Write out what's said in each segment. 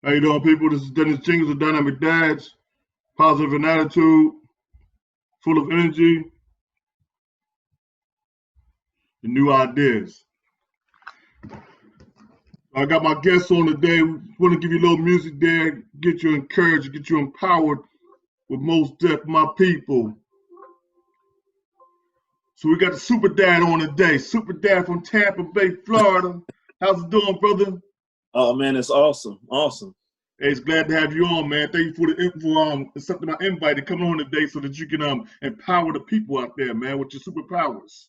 How you doing, people? This is Dennis Jingles of Dynamic Dads. Positive in attitude, full of energy and new ideas. I got my guests on today. Want to give you a little music there, get you encouraged, get you empowered with most depth, my people. So we got the Super Dad on today. Super Dad from Tampa Bay, Florida. How's it doing, brother? Oh man, it's awesome, awesome. Hey, it's glad to have you on, man. Thank you for the accepting my invite and coming on today so that you can empower the people out there, man, with your superpowers.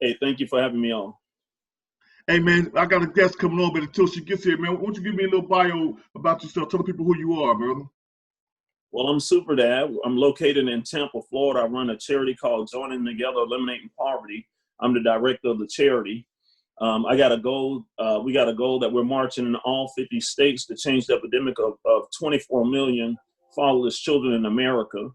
Hey, thank you for having me on. Hey, man, I got a guest coming on, but until she gets here, man, why don't you give me a little bio about yourself? Tell the people who you are, brother. Well, I'm SuperDad. I'm located in Tampa, Florida. I run a charity called Joining Together, Eliminating Poverty. I'm the director of the charity. I got a goal. We got a goal that we're marching in all 50 states to change the epidemic of 24 million fatherless children in America.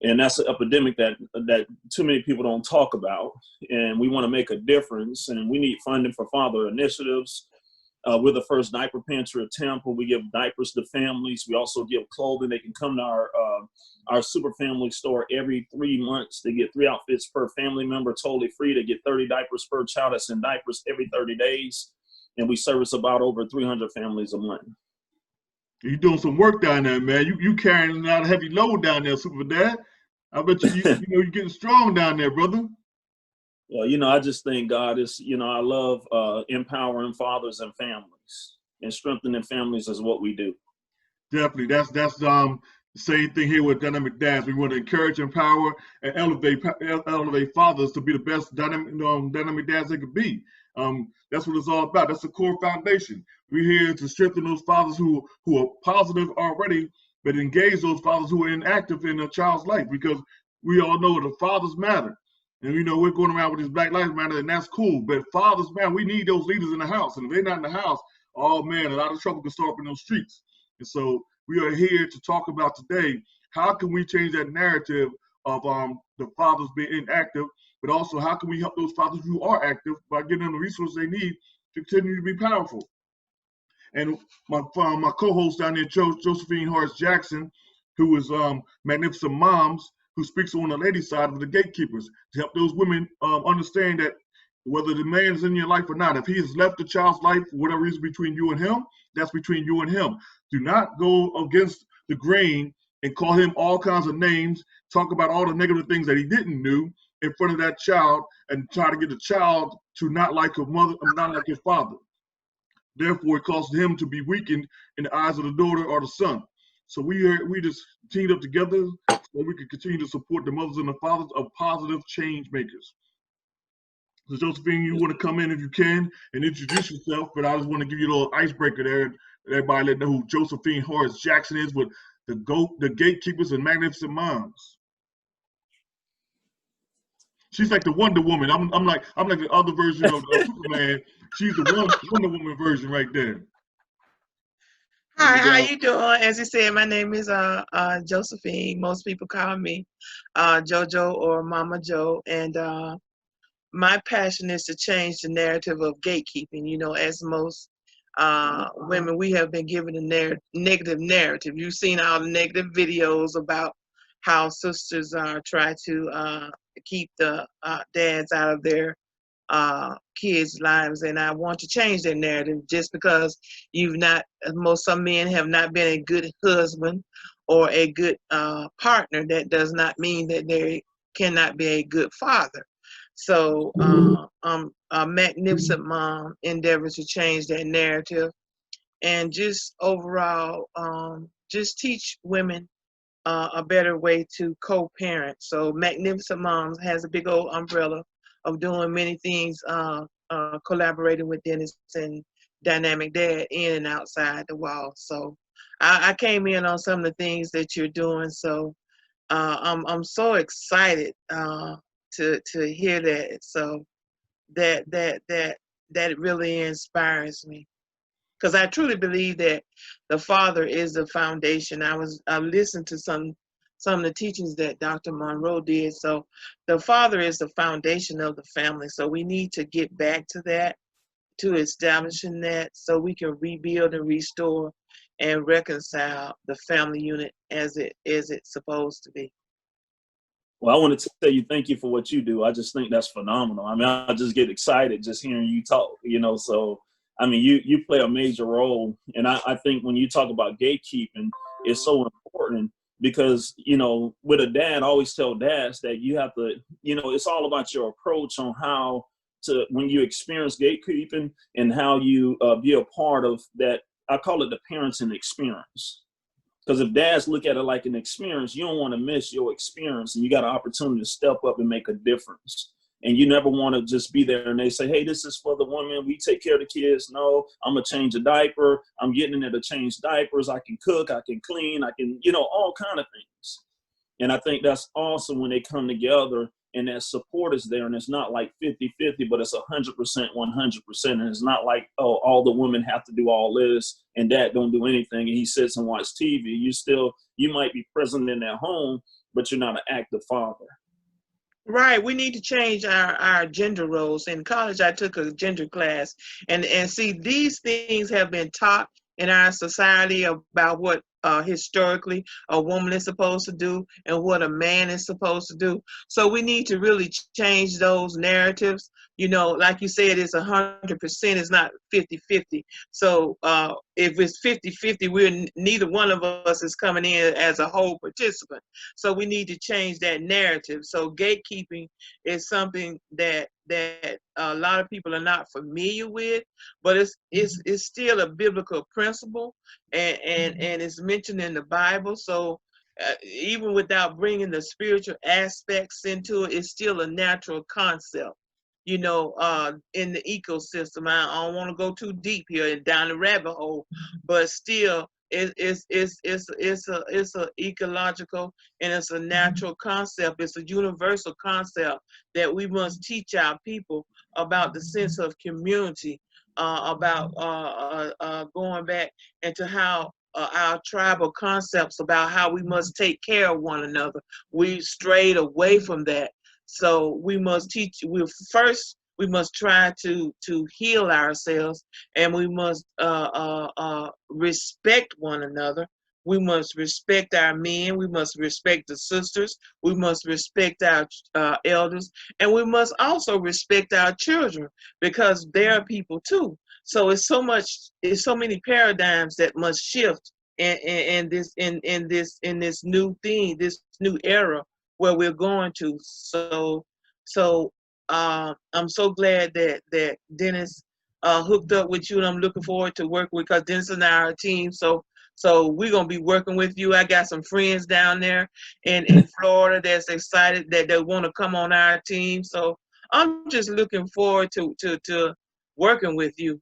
And that's an epidemic that too many people don't talk about. And we want to make a difference. And we need funding for father initiatives. We're the first diaper pantry of Tampa. We give diapers to families. We also give clothing. They can come to our super family store every 3 months. They get 3 outfits per family member, totally free. They get 30 diapers per child that's in diapers every 30 days. And we service about over 300 families a month. You're doing some work down there, man. You carrying out a heavy load down there, Super Dad. I bet you're getting strong down there, brother. Well, I just think God is, I love empowering fathers and families, and strengthening families is what we do. Definitely. That's the same thing here with Dynamic Dads. We want to encourage, empower, and elevate fathers to be the best dynamic dads they could be. That's what it's all about. That's the core foundation. We're here to strengthen those fathers who are positive already, but engage those fathers who are inactive in a child's life, because we all know the fathers matter. And we're going around with this Black Lives Matter, and that's cool. But fathers, man, we need those leaders in the house. And if they're not in the house, oh man, a lot of trouble can start up in those streets. And so we are here to talk about today, how can we change that narrative of the fathers being inactive, but also how can we help those fathers who are active by giving them the resources they need to continue to be powerful. And my co-host down there, Josephine Horace Jackson, who is Magnificent Moms, who speaks on the lady side of the gatekeepers, to help those women understand that whether the man is in your life or not, if he has left the child's life for whatever reason between you and him, that's between you and him. Do not go against the grain and call him all kinds of names, talk about all the negative things that he didn't do in front of that child, and try to get the child to not like his mother or not like his father. Therefore, it causes him to be weakened in the eyes of the daughter or the son. So we just teamed up together so we can continue to support the mothers and the fathers of positive change makers. So Josephine, you want to come in if you can and introduce yourself, but I just want to give you a little icebreaker there. Everybody let know who Josephine Horace Jackson is with the gatekeepers and Magnificent Moms. She's like the Wonder Woman. I'm like the other version of Superman. She's the Wonder Woman version right there. Hi, how you doing? As you said, my name is Josephine. Most people call me JoJo or Mama Joe, and my passion is to change the narrative of gatekeeping. As most women, we have been given a negative narrative. You've seen all the negative videos about how sisters try to keep the dads out of their kids' lives, and I want to change that narrative. Just because some men have not been a good husband or a good partner, that does not mean that they cannot be a good father. So a Magnificent Mom endeavors to change that narrative, and just overall just teach women a better way to co-parent. So Magnificent Moms has a big old umbrella of doing many things, collaborating with Dennis and Dynamic Dad in and outside the wall. So I came in on some of the things that you're doing. So I'm so excited to hear that. So that really inspires me, because I truly believe that the father is the foundation. I listened to some of the teachings that Dr. Monroe did. So the father is the foundation of the family. So we need to get back to that, to establishing that, so we can rebuild and restore and reconcile the family unit as it's supposed to be. Well, I wanted to tell you thank you for what you do. I just think that's phenomenal. I mean, I just get excited just hearing you talk, you know. So, I mean, you play a major role. And I think when you talk about gatekeeping, it's so important because, you know, with a dad, I always tell dads that you have to, you know, it's all about your approach on how to, when you experience gatekeeping and how you be a part of that. I call it the parenting experience. Because if dads look at it like an experience, you don't want to miss your experience, and you got an opportunity to step up and make a difference. And you never want to just be there and they say, hey, this is for the women. We take care of the kids. No, I'm going to change a diaper. I'm getting in there to change diapers. I can cook. I can clean. I can, you know, all kind of things. And I think that's awesome when they come together and that support is there. And it's not like 50-50, but it's 100%, 100%. And it's not like, oh, all the women have to do all this and dad don't do anything. And he sits and watches TV. You might be present in their home, but you're not an active father. Right. We need to change our gender roles. In college, I took a gender class, and see, these things have been taught in our society about what historically a woman is supposed to do and what a man is supposed to do. So we need to really change those narratives. You know, like you said, it's 100%, it's not 50-50. So if it's 50-50, neither one of us is coming in as a whole participant. So we need to change that narrative. So gatekeeping is something that a lot of people are not familiar with, but it's still a biblical principle, and it's mentioned in the Bible. So even without bringing the spiritual aspects into it, it's still a natural concept, you know, in the ecosystem. I don't want to go too deep here and down the rabbit hole, but still it's a ecological, and it's a natural concept. It's a universal concept that we must teach our people about the sense of community, about going back into how our tribal concepts about how we must take care of one another. We strayed away from that. So we must teach. We must try to heal ourselves, and we must respect one another. We must respect our men. We must respect the sisters. We must respect our elders, and we must also respect our children, because they're people too. So it's so many paradigms that must shift in this new thing, this new era where we're going to. So I'm so glad that Dennis hooked up with you, and I'm looking forward to work with, because Dennis and I are a team. So we're gonna be working with you. I got some friends down there in Florida that's excited that they want to come on our team. So I'm just looking forward to working with you.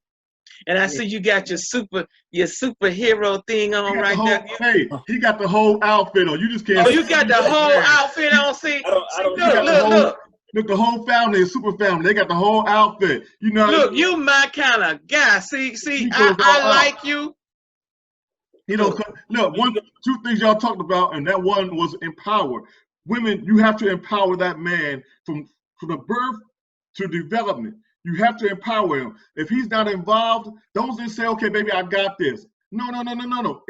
And I see you got your superhero thing on right there. Hey, he got the whole outfit on. You just can't. Oh, you got the whole outfit on. See, look. Look, the whole family is super family. They got the whole outfit. You know. Look, you my kind of guy. See, I like you. You know, look, two things y'all talked about, and that one was empower. Women, you have to empower that man from the birth to development. You have to empower him. If he's not involved, don't just say, okay, baby, I got this. No.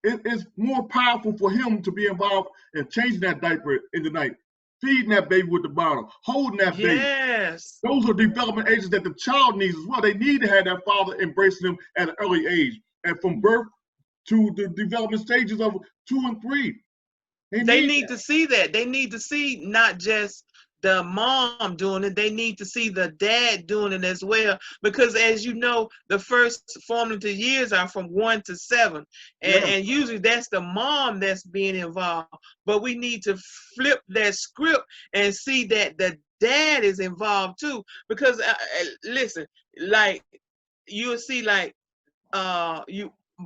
It's more powerful for him to be involved in changing that diaper in the night, feeding that baby with the bottle, holding that baby. Yes. Those are development ages that the child needs as well. They need to have that father embracing them at an early age. And from birth to the development stages of 2 and 3. They need to see that. They need to see not just the mom doing it, they need to see the dad doing it as well. Because as you know, the first formative years are from 1 to 7. And usually that's the mom that's being involved. But we need to flip that script and see that the dad is involved too. Because listen, like you'll see, like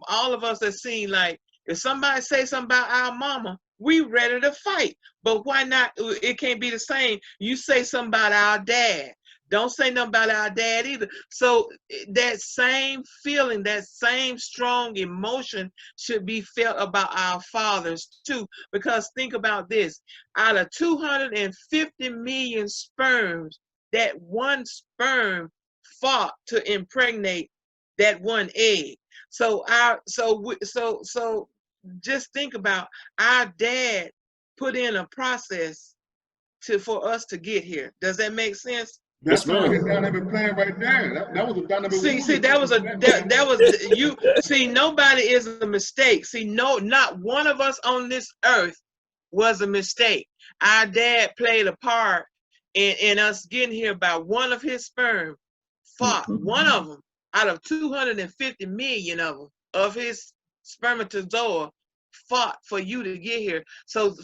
all of us have seen, like if somebody say something about our mama, we ready to fight. But why not? It can't be the same. You say something about our dad, don't say nothing about our dad either. So that same feeling, that same strong emotion should be felt about our fathers too. Because think about this, out of 250 million sperms, that one sperm fought to impregnate that one egg. So just think about our dad put in a process for us to get here. Does that make sense? That sounds like a dynamic plan right there. That was a dynamic. See, that was you. See, nobody is a mistake. See, not one of us on this earth was a mistake. Our dad played a part in us getting here by one of his sperm fought. One of them out of 250 million of his spermatozoa fought for you to get here. So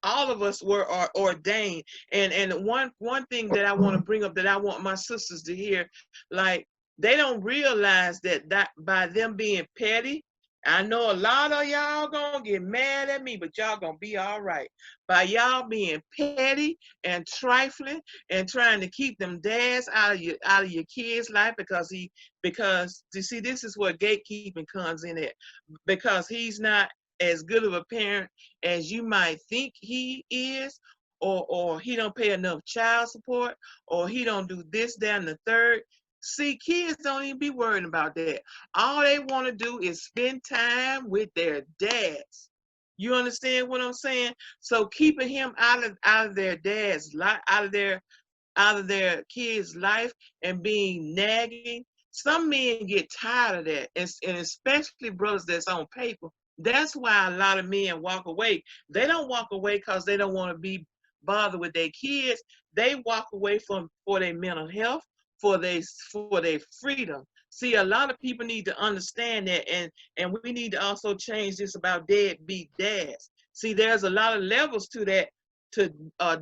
all of us are ordained. And one thing that I want to bring up that I want my sisters to hear, like, they don't realize that by them being petty, I know a lot of y'all gonna get mad at me, but y'all gonna be all right. By y'all being petty and trifling and trying to keep them dads out of your kids' life, because you see, this is where gatekeeping comes in at. Because he's not as good of a parent as you might think he is, or he don't pay enough child support, or he don't do this, that, and the third. See, kids don't even be worrying about that. All they want to do is spend time with their dads. You understand what I'm saying? So keeping him out of their dad's life, out of their kids' life, and being nagging. Some men get tired of that, and especially brothers that's on paper. That's why a lot of men walk away. They don't walk away because they don't want to be bothered with their kids. They walk away for their mental health, for their freedom. See, a lot of people need to understand that, and we need to also change this about deadbeat dads. See, there's a lot of levels to that, to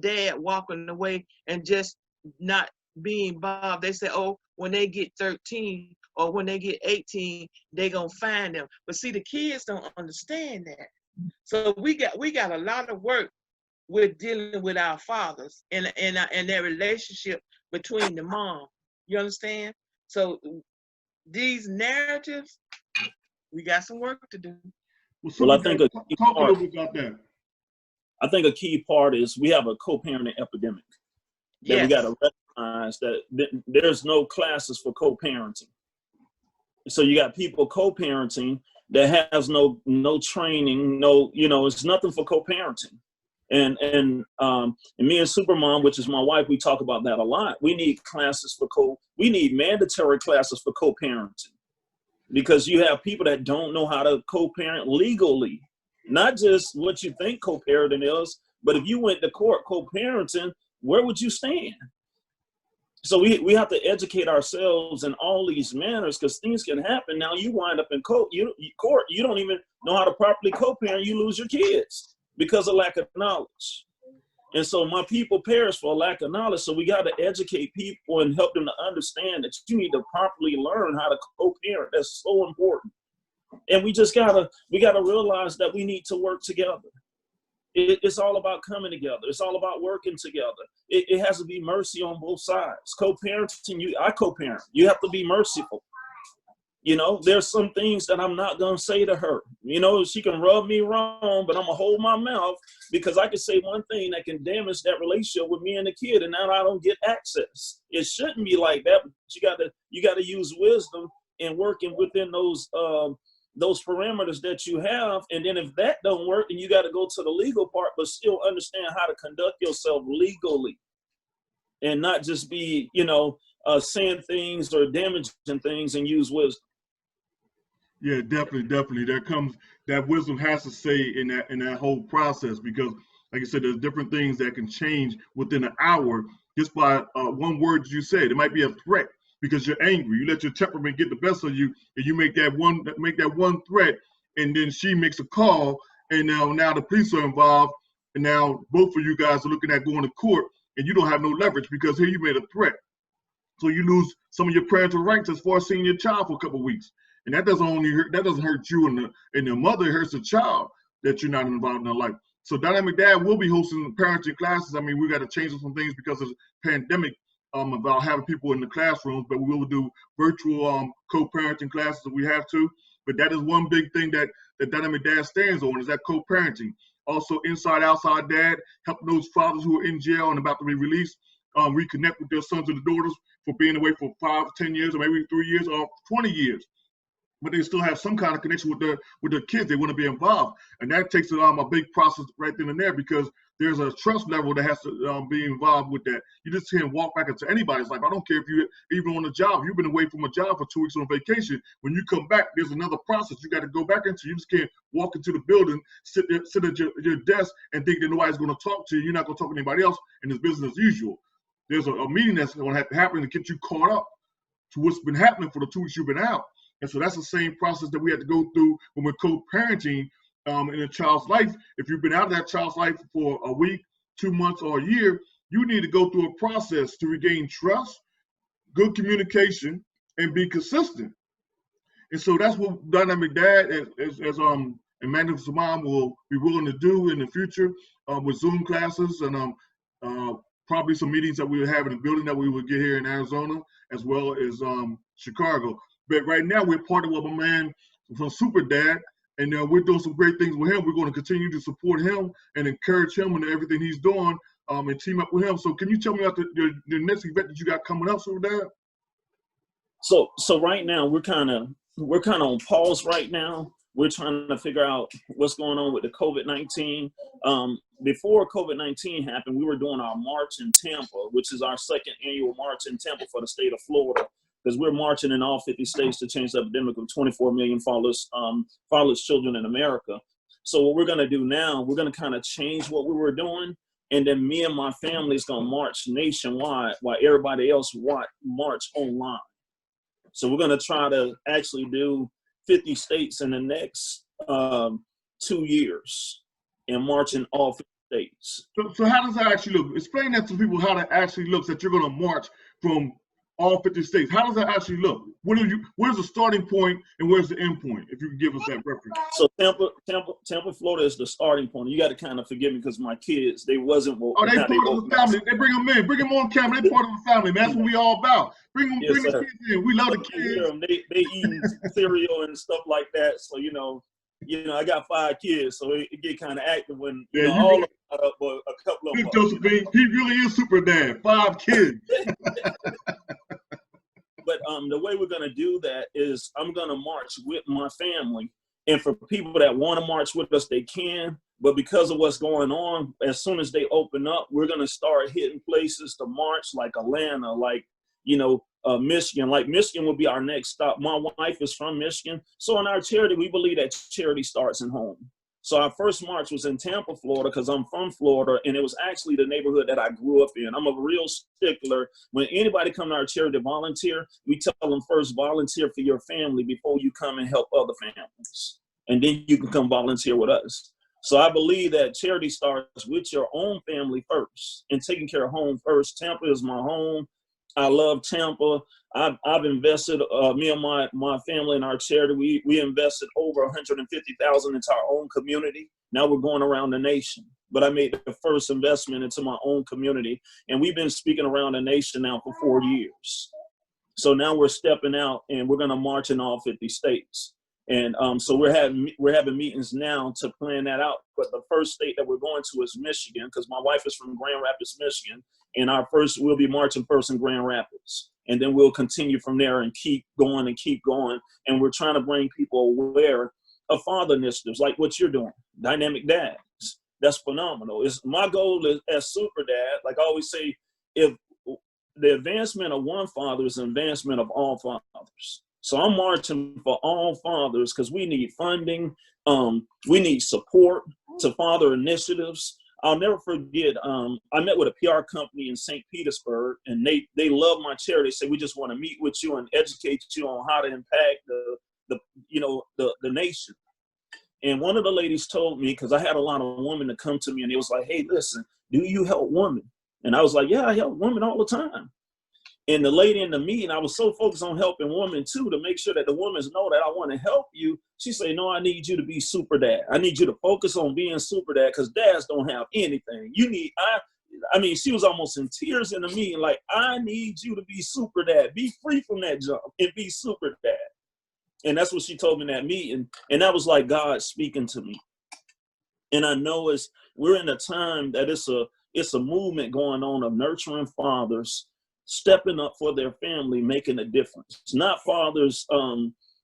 dad walking away and just not being bothered. They say, oh, when they get 13 or when they get 18, they gonna find them. But see, the kids don't understand that. So we got a lot of work with dealing with our fathers and their relationship between the mom. You understand? So these narratives, we got some work to do. Well, I think talk a little bit about that. I think a key part is we have a co-parenting epidemic. That yes. We got to recognize that there's no classes for co-parenting. So you got people co-parenting that has no training, it's nothing for co-parenting. And me and Supermom, which is my wife, we talk about that a lot. We need classes we need mandatory classes for co-parenting, because you have people that don't know how to co-parent legally, not just what you think co-parenting is, but if you went to court co-parenting, where would you stand? So we have to educate ourselves in all these manners, because things can happen. Now you wind up in court, you don't even know how to properly co-parent, you lose your kids because of lack of knowledge. And so my people perish for a lack of knowledge. So we got to educate people and help them to understand that you need to properly learn how to co-parent. That's so important. And we gotta realize that we need to work together. It's all about coming together. It's all about working together. It has to be mercy on both sides. Co-parenting, I co-parent. You have to be merciful. There's some things that I'm not going to say to her. She can rub me wrong, but I'm going to hold my mouth, because I can say one thing that can damage that relationship with me and the kid, and now I don't get access. It shouldn't be like that, but you got to use wisdom in working within those parameters that you have. And then if that don't work, then you got to go to the legal part, but still understand how to conduct yourself legally and not just be, saying things or damaging things, and use wisdom. Yeah, definitely. That wisdom has to say in that whole process, because like I said, there's different things that can change within an hour just by one word you said. It might be a threat because you're angry. You let your temperament get the best of you, and you make that one threat, and then she makes a call, and now the police are involved, and now both of you guys are looking at going to court, and you don't have no leverage because here you made a threat. So you lose some of your parental rights as far as seeing your child for a couple of weeks. And that doesn't hurt you and the mother, it hurts the child that you're not involved in their life. So Dynamic Dad will be hosting parenting classes. I mean, we got to change some things because of the pandemic about having people in the classrooms, but we will do virtual co-parenting classes if we have to. But that is one big thing that Dynamic Dad stands on, is that co-parenting. Also, Inside Outside Dad, helping those fathers who are in jail and about to be released reconnect with their sons and daughters for being away for 5, 10 years, or maybe 3 years, or 20 years. But they still have some kind of connection with their kids. They want to be involved, and that takes a big process right then and there, because there's a trust level that has to be involved with that. You just can't walk back into anybody's life. I don't care if you even on a job. You've been away from a job for 2 weeks on vacation. When you come back, there's another process you got to go back into. You just can't walk into the building, sit at your desk, and think that nobody's going to talk to you. You're not going to talk to anybody else, and it's business as usual. There's a meeting that's going to have to happen to get you caught up to what's been happening for the 2 weeks you've been out. And so that's the same process that we had to go through when we're co-parenting in a child's life. If you've been out of that child's life for a week, 2 months, or a year, you need to go through a process to regain trust, good communication, and be consistent. And so that's what Dynamic Dad, as Emmanuel Saman will be willing to do in the future with Zoom classes and probably some meetings that we will have in the building that we will get here in Arizona, as well as Chicago. But right now, we're partnered with a man from SuperDad, and we're doing some great things with him. We're going to continue to support him and encourage him in everything he's doing, and team up with him. So can you tell me about the next event that you got coming up, SuperDad? So right now, we're kind of on pause right now. We're trying to figure out what's going on with the COVID-19. Before COVID-19 happened, we were doing our march in Tampa, which is our second annual march in Tampa for the state of Florida, because we're marching in all 50 states to change the epidemic of 24 million fatherless children in America. So what we're going to do now, we're going to kind of change what we were doing, and then me and my family is going to march nationwide while everybody else march online. So we're going to try to actually do 50 states in the next 2 years and march in all 50 states. So how does that actually look? Explain that to people, how that actually looks, that you're going to march from all 50 states. How does that actually look? Where's the starting point and where's the end point, if you can give us that reference? So Tampa, Florida is the starting point. You got to kind of forgive me because my kids, they wasn't. They part of the family. They bring them in. Bring them on camera. They part of the family, man. That's what we all about. Bring them, bring the kids in. We love the kids. They eat cereal and stuff like that. So, I got 5 kids, so it get kind of active when all of them got up, but a couple of them. Josephine, he really is SuperDad. 5 kids. But the way we're going to do that is I'm going to march with my family. And for people that want to march with us, they can. But because of what's going on, as soon as they open up, we're going to start hitting places to march, like Atlanta, like, Michigan. Like Michigan will be our next stop. My wife is from Michigan. So in our charity, we believe that charity starts in home. So our first march was in Tampa, Florida, because I'm from Florida, and it was actually the neighborhood that I grew up in. I'm a real stickler. When anybody come to our charity to volunteer, we tell them first, volunteer for your family before you come and help other families. And then you can come volunteer with us. So I believe that charity starts with your own family first and taking care of home first. Tampa is my home. I love Tampa. I've invested, me and my family in our charity, we invested over $150,000 into our own community. Now we're going around the nation. But I made the first investment into my own community. And we've been speaking around the nation now for 4 years. So now we're stepping out and we're going to march in all 50 states. And so we're having meetings now to plan that out. But the first state that we're going to is Michigan, because my wife is from Grand Rapids, Michigan. And we'll be marching first in Grand Rapids. And then we'll continue from there and keep going. And we're trying to bring people aware of father initiatives like what you're doing, Dynamic Dads. That's phenomenal. My goal is, as SuperDad, like I always say, if the advancement of one father is an advancement of all fathers. So I'm marching for all fathers because we need funding. We need support to father initiatives. I'll never forget, I met with a PR company in St. Petersburg, and they love my charity. They say, we just want to meet with you and educate you on how to impact the nation. And one of the ladies told me, because I had a lot of women to come to me, and it was like, hey, listen, do you help women? And I was like, yeah, I help women all the time. And the lady in the meeting, I was so focused on helping women too, to make sure that the women know that I want to help you. She said, no, I need you to be SuperDad. I need you to focus on being SuperDad because dads don't have anything. She was almost in tears in the meeting, like, I need you to be SuperDad. Be free from that junk and be SuperDad. And that's what she told me in that meeting. And that was like God speaking to me. And I know we're in a time that it's a movement going on of nurturing fathers stepping up for their family, making a difference. Not fathers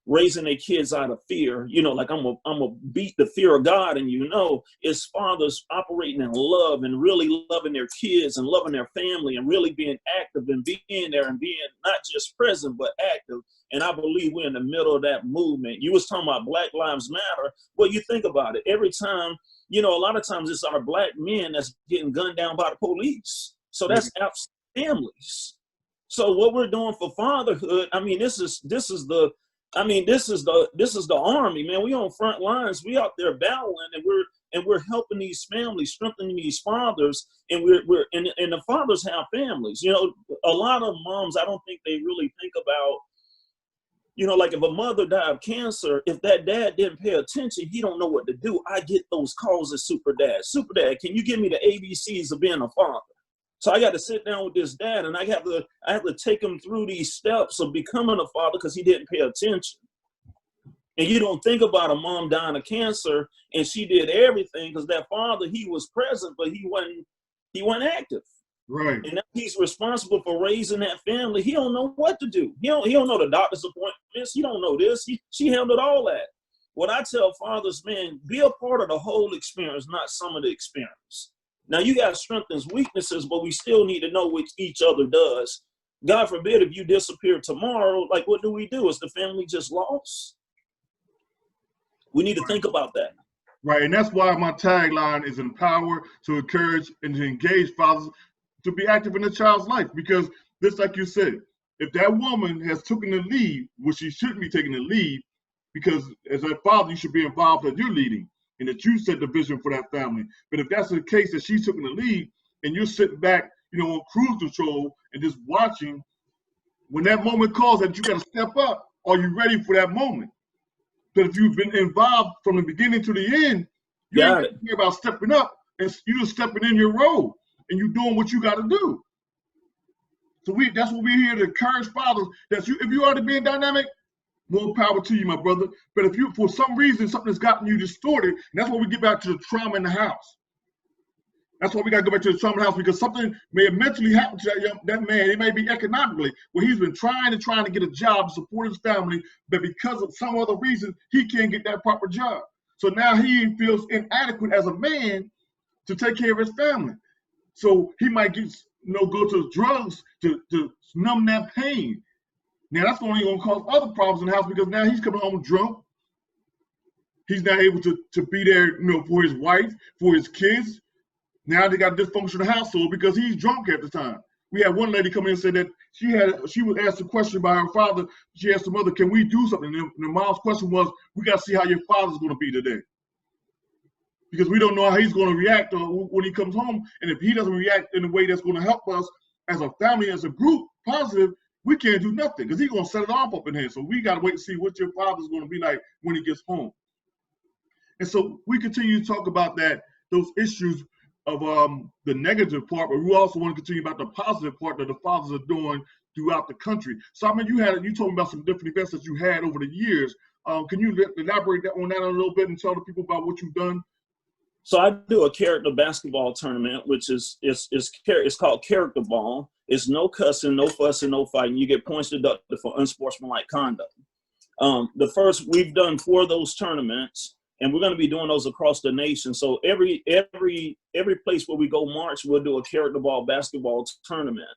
raising their kids out of fear, like I'm a beat the fear of God. And it's fathers operating in love and really loving their kids and loving their family and really being active and being there and being not just present, but active. And I believe we're in the middle of that movement. You was talking about Black Lives Matter. Well, you think about it. Every time, a lot of times it's our Black men that's getting gunned down by the police. So that's our families. So what we're doing for fatherhood, this is the army, man. We on front lines. We out there battling, and we're helping these families, strengthening these fathers, and and the fathers have families. A lot of moms, I don't think they really think about, like if a mother died of cancer, if that dad didn't pay attention, he don't know what to do. I get those calls at SuperDad. SuperDad, can you give me the ABCs of being a father? So I got to sit down with this dad, and I have to take him through these steps of becoming a father because he didn't pay attention. And you don't think about a mom dying of cancer and she did everything because that father, he was present, but he wasn't active. Right. And now he's responsible for raising that family. He don't know what to do. He don't know the doctor's appointments. He don't know this. She handled all that. What I tell fathers, man, be a part of the whole experience, not some of the experience. Now, you got strengths and weaknesses, but we still need to know what each other does. God forbid if you disappear tomorrow, like what do we do? Is the family just lost? We need to think about that. Right, and that's why my tagline is empower, to encourage, and to engage fathers to be active in the child's life. Because just like you said, if that woman has taken the lead, which she shouldn't be taking the lead, because as a father, you should be involved that you're leading and that you set the vision for that family. But if that's the case that she's taking the lead and you're sitting back, on cruise control and just watching, when that moment calls that you got to step up, are you ready for that moment? But if you've been involved from the beginning to the end, you ain't care about stepping up, and you're just stepping in your role and you're doing what you got to do. So that's what we're here to encourage fathers. If you already being dynamic, more power to you, my brother. But if you, for some reason, something's gotten you distorted, and that's why we get back to the trauma in the house. That's why we got to go back to the trauma in the house, because something may have mentally happened to that man. It may be economically, where he's been trying to get a job to support his family, but because of some other reason, he can't get that proper job. So now he feels inadequate as a man to take care of his family. So he might go to drugs to numb that pain. Now that's only going to cause other problems in the house, because now he's coming home drunk. He's not able to be there, for his wife, for his kids. Now they got a dysfunctional household because he's drunk at the time. We had one lady come in and say that she was asked a question by her father. She asked the mother, "Can we do something?" And the mom's question was, "We got to see how your father's going to be today, because we don't know how he's going to react when he comes home. And if he doesn't react in a way that's going to help us as a family, as a group, positive, we can't do nothing, because he's going to set it off up in here. So we got to wait and see what your father's going to be like when he gets home." And so we continue to talk about those issues of the negative part, but we also want to continue about the positive part that the fathers are doing throughout the country. So you told me about some different events that you had over the years. Can you elaborate on that a little bit and tell the people about what you've done? So I do a character basketball tournament, which is called Character Ball. It's no cussing, no fussing, no fighting. You get points deducted for unsportsmanlike conduct. We've done 4 of those tournaments, and we're going to be doing those across the nation. So every place where we go march, we'll do a character ball basketball tournament,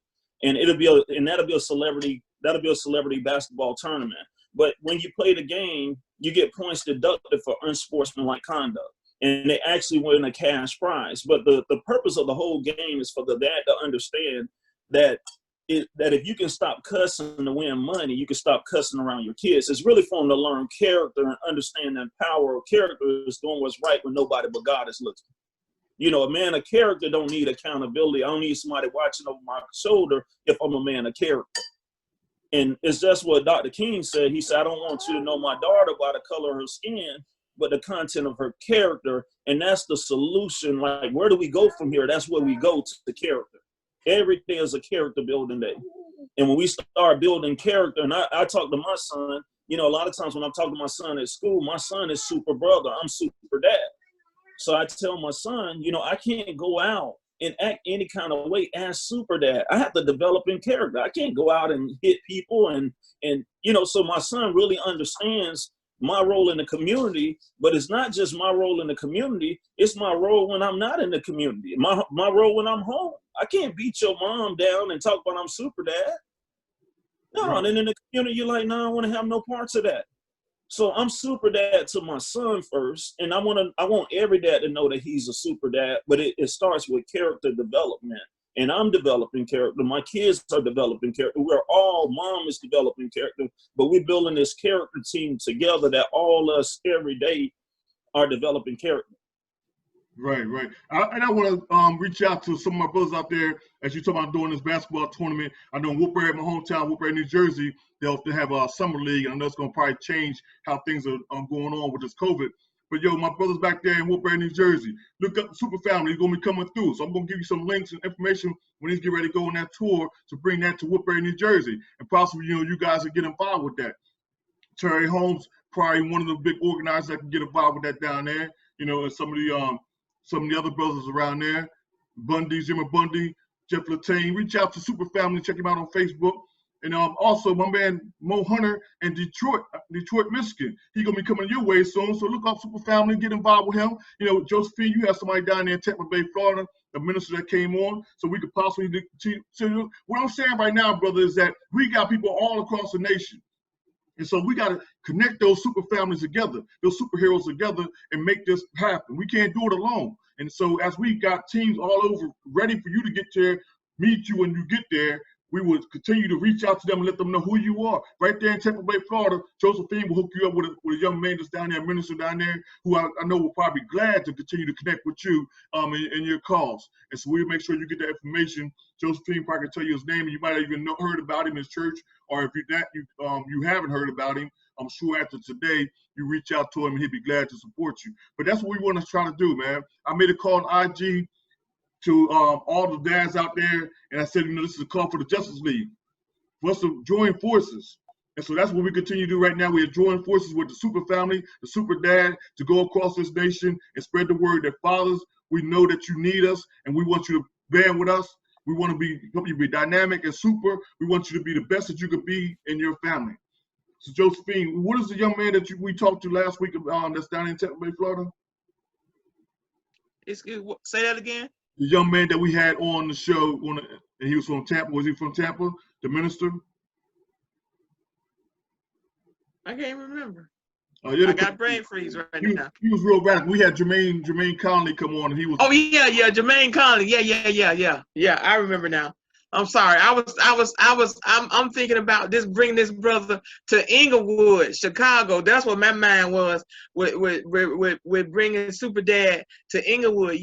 and that'll be a celebrity basketball tournament. But when you play the game, you get points deducted for unsportsmanlike conduct, and they actually win a cash prize. But the purpose of the whole game is for the dad to understand that if you can stop cussing to win money, you can stop cussing around your kids. It's really for them to learn character and understand that power of character is doing what's right when nobody but God is looking. A man of character don't need accountability. I don't need somebody watching over my shoulder if I'm a man of character. And it's just what Dr. King said. He said, "I don't want you to know my daughter by the color of her skin, but the content of her character." And that's the solution. Like, where do we go from here? That's where we go, to the character. Every day is a character building day. And when we start building character, and I talk to my son, a lot of times when I'm talking to my son at school, my son is super brother. I'm super dad. So I tell my son, I can't go out and act any kind of way as SuperDad. I have to develop in character. I can't go out and hit people and so my son really understands my role in the community, but it's not just my role in the community, it's my role when I'm not in the community, my role when I'm home. I can't beat your mom down and talk about I'm SuperDad. No, right. And then in the community, you're like, no, I want to have no parts of that. So I'm SuperDad to my son first, and I want every dad to know that he's a SuperDad, but it starts with character development. And I'm developing character. My kids are developing character. Mom is developing character, but we're building this character team together that all us every day are developing character. Right. And I want to reach out to some of my brothers out there as you talk about doing this basketball tournament. I know in Woodbury, my hometown, Woodbury, New Jersey, they'll have a summer league, and I know it's going to probably change how things are going on with this COVID. But yo, my brothers back there in Woodbury, New Jersey, look up Super Family. He's going to be coming through. So I'm going to give you some links and information when he's getting ready to go on that tour to bring that to Woodbury, New Jersey. And possibly, you guys will get involved with that. Terry Holmes, probably one of the big organizers that can get involved with that down there. And some of the other brothers around there, Bundy, Jimmy Bundy, Jeff Latane. Reach out to Super Family. Check him out on Facebook. And also, my man Mo Hunter in Detroit, Michigan. He's going to be coming your way soon. So look up Super Family, get involved with him. Josephine, you have somebody down there in Tampa Bay, Florida, the minister that came on. So we could possibly so what I'm saying right now, brother, is that we got people all across the nation. And so we got to connect those super families together, those superheroes together, and make this happen. We can't do it alone. And so as we got teams all over ready for you to get there, meet you when you get there, we will continue to reach out to them and let them know who you are. Right there in Tampa Bay, Florida, Josephine will hook you up with a young man that's down there, a minister down there, who I know will probably be glad to continue to connect with you in your cause. And so we'll make sure you get that information. Josephine probably can tell you his name, and you might have even heard about him in his church, or if you haven't heard about him, I'm sure after today, you reach out to him and he'll be glad to support you. But that's what we want to try to do, man. I made a call on IG to all the dads out there, and I said, this is a call for the Justice League, for us to join forces. And so that's what we continue to do right now. We are joining forces with the Super Family, the Super Dad, to go across this nation and spread the word that fathers, we know that you need us, and we want you to band with us. We want to help you be dynamic and super. We want you to be the best that you could be in your family. So Josephine, what is the young man that we talked to last week that's down in Tampa Bay, Florida? Say that again. The young man that we had on the show, and he was from Tampa. Was he from Tampa? The minister? I can't remember. Yeah, I got brain freeze now. He was real radical. We had Jermaine Conley come on, and he was. Oh yeah, Jermaine Conley. Yeah. I remember now. I'm sorry. I'm thinking about bringing this brother to Inglewood, Chicago. That's what my mind was with bringing SuperDad to Inglewood.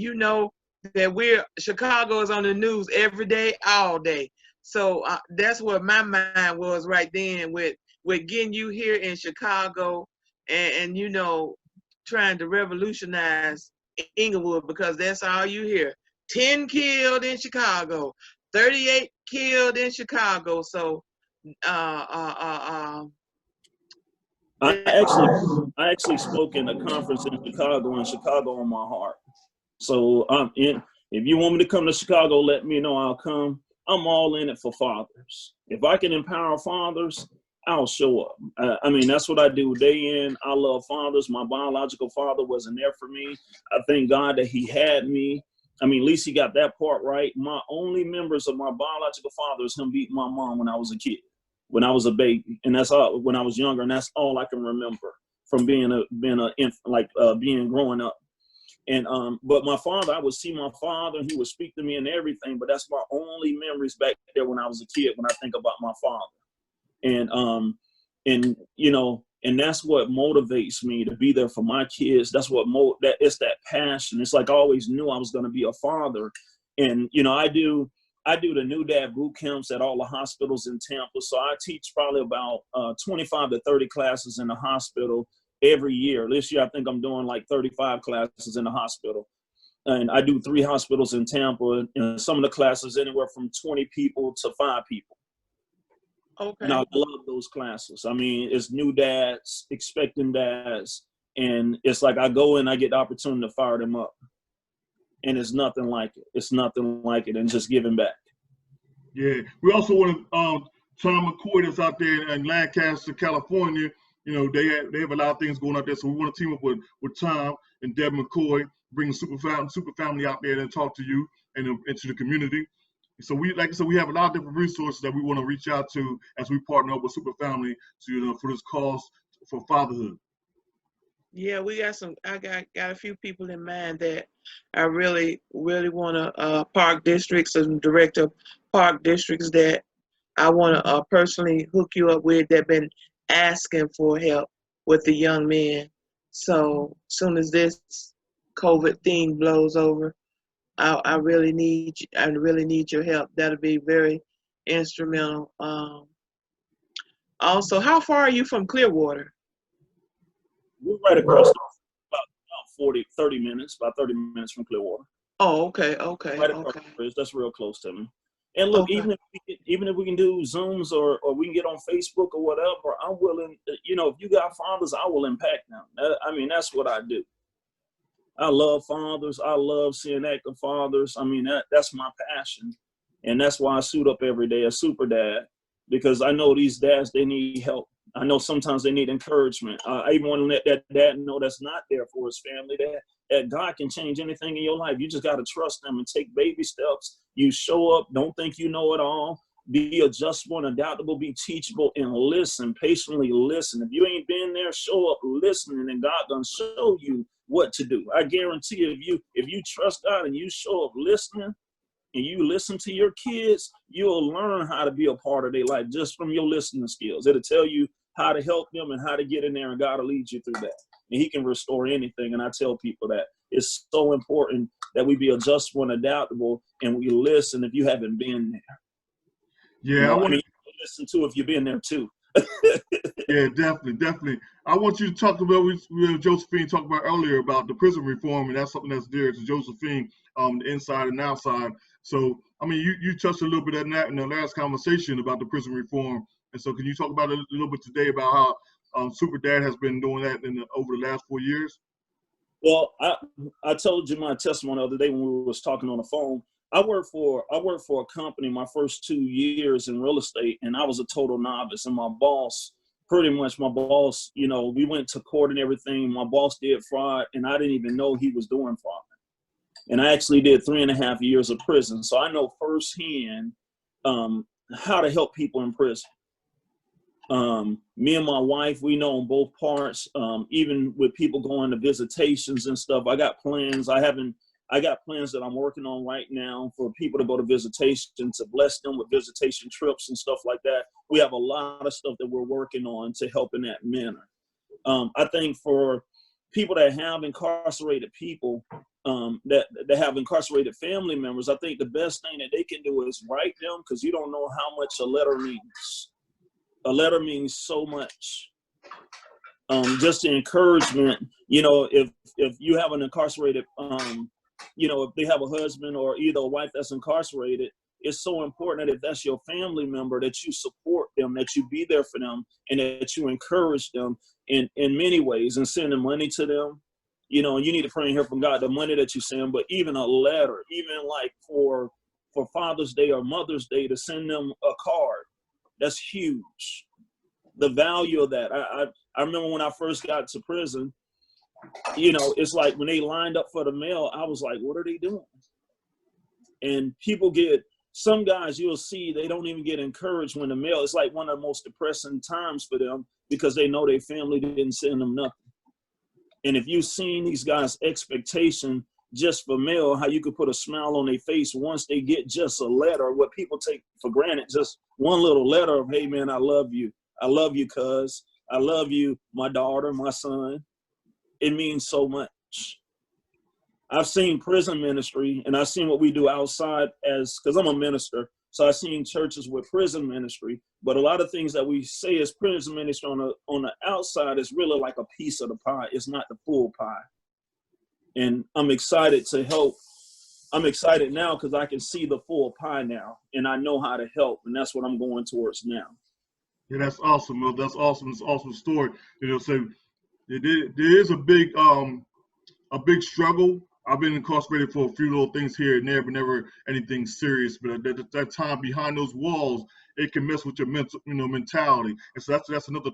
That Chicago is on the news every day, all day. So that's what my mind was right then with getting you here in Chicago and trying to revolutionize Inglewood, because that's all you hear. 10 killed in Chicago, 38 killed in Chicago. So I actually spoke in a conference in Chicago on my heart. So if you want me to come to Chicago, let me know. I'll come. I'm all in it for fathers. If I can empower fathers, I'll show up. That's what I do day in. I love fathers. My biological father wasn't there for me. I thank God that he had me. At least he got that part right. My only members of my biological father is him beating my mom when I was a kid, when I was a baby. And that's all, when I was younger. And that's all I can remember from being growing up. And but my father, I would see my father, and he would speak to me and everything, but that's my only memories back there when I was a kid, when I think about my father. And that's what motivates me to be there for my kids. That's what it's that passion. It's like I always knew I was going to be a father. And I do the New Dad boot camps at all the hospitals in Tampa. So I teach probably about 25 to 30 classes in the hospital every year. This year, I think I'm doing like 35 classes in the hospital. And I do 3 hospitals in Tampa, and some of the classes anywhere from 20 people to 5 people. Okay. And I love those classes. It's new dads, expecting dads, and it's like I go and I get the opportunity to fire them up. and it's nothing like it. It's nothing like it, and just giving back. Yeah, we also want to Tom McCoy that's out there in Lancaster, California. You know, they have a lot of things going out there, so we want to team up with Tom and Deb McCoy, bring super family out there and talk to you and into the community. So we, like I said, we have a lot of different resources that we want to reach out to as we partner up with Super Family to for this cause for fatherhood. Yeah, we got some. I got a few people in mind that I really want to park districts and director of park districts that I want to personally hook you up with that been asking for help with the young men. So soon as this COVID thing blows over, I really need your help. That'll be very instrumental. Also, how far are you from Clearwater? We're right across about 30 minutes from Clearwater. Oh, okay. Right across the bridge. That's real close to me. And look, even if we can do Zooms or we can get on Facebook or whatever, I'm willing. You know, if you got fathers, I will impact them. I mean, that's what I do. I love fathers. I love seeing active fathers. I mean, that's my passion, and that's why I suit up every day as super dad, because I know these dads, they need help. I know sometimes they need encouragement. I even want to let that dad know that's not there for his family, that God can change anything in your life. You just got to trust them and take baby steps. You show up. Don't think you know it all. Be adjustable and adaptable. Be teachable and listen. Patiently listen. If you ain't been there, show up listening, and God gonna show you what to do. I guarantee you, if you trust God and you show up listening, and you listen to your kids, you'll learn how to be a part of their life just from your listening skills. It'll tell you how to help them and how to get in there, and God will lead you through that. And he can restore anything. And I tell people that it's so important that we be adjustable and adaptable, and we listen if you haven't been there. Yeah, you know, I mean, listen to if you've been there too. Yeah, definitely. I want you to talk about what Josephine talked about earlier about the prison reform, and that's something that's dear to Josephine, the inside and outside. So, I mean, you touched a little bit on that in the last conversation about the prison reform, and so can you talk about it a little bit today about how Super Dad has been doing that over the last 4 years? Well, I told you my testimony the other day when we was talking on the phone. I worked for a company my first 2 years in real estate, and I was a total novice. And my boss, you know, we went to court and everything. My boss did fraud, and I didn't even know he was doing fraud. And I actually did 3.5 years of prison, so I know firsthand how to help people in prison. Me and my wife, we know on both parts. Even with people going to visitations and stuff, I got plans. I got plans that I'm working on right now for people to go to visitation, to bless them with visitation trips and stuff like that. We have a lot of stuff that we're working on to help in that manner. I think for people that have incarcerated people, that have incarcerated family members, I think the best thing that they can do is write them, because you don't know how much a letter means. A letter means so much. Just the encouragement, you know, if you have an incarcerated, you know, if they have a husband or either a wife that's incarcerated, it's so important that if that's your family member, that you support them, that you be there for them, and that you encourage them in many ways, and send the money to them. You know, you need to pray and hear from God, the money that you send, but even a letter, even like for Father's Day or Mother's Day, to send them a card. That's huge. The value of that. I remember when I first got to prison, you know, it's like when they lined up for the mail, I was like, what are they doing? And some guys you'll see, they don't even get encouraged when the mail, it's like one of the most depressing times for them, because they know their family didn't send them nothing. And if you've seen these guys' expectation just for mail, how you could put a smile on their face once they get just a letter, what people take for granted, just one little letter of, hey man, I love you. I love you, cuz. I love you, my daughter, my son. It means so much. I've seen prison ministry, and I've seen what we do outside because I'm a minister. So I've seen churches with prison ministry, but a lot of things that we say as prison ministry on the outside is really like a piece of the pie. It's not the full pie. And I'm excited to help. I'm excited now because I can see the full pie now, and I know how to help, and that's what I'm going towards now. Yeah, that's awesome. That's awesome. It's an awesome story. You know, so there is a big struggle I've been incarcerated for a few little things here and there, but never anything serious. But at that time behind those walls, it can mess with your mental, mentality. And so that's another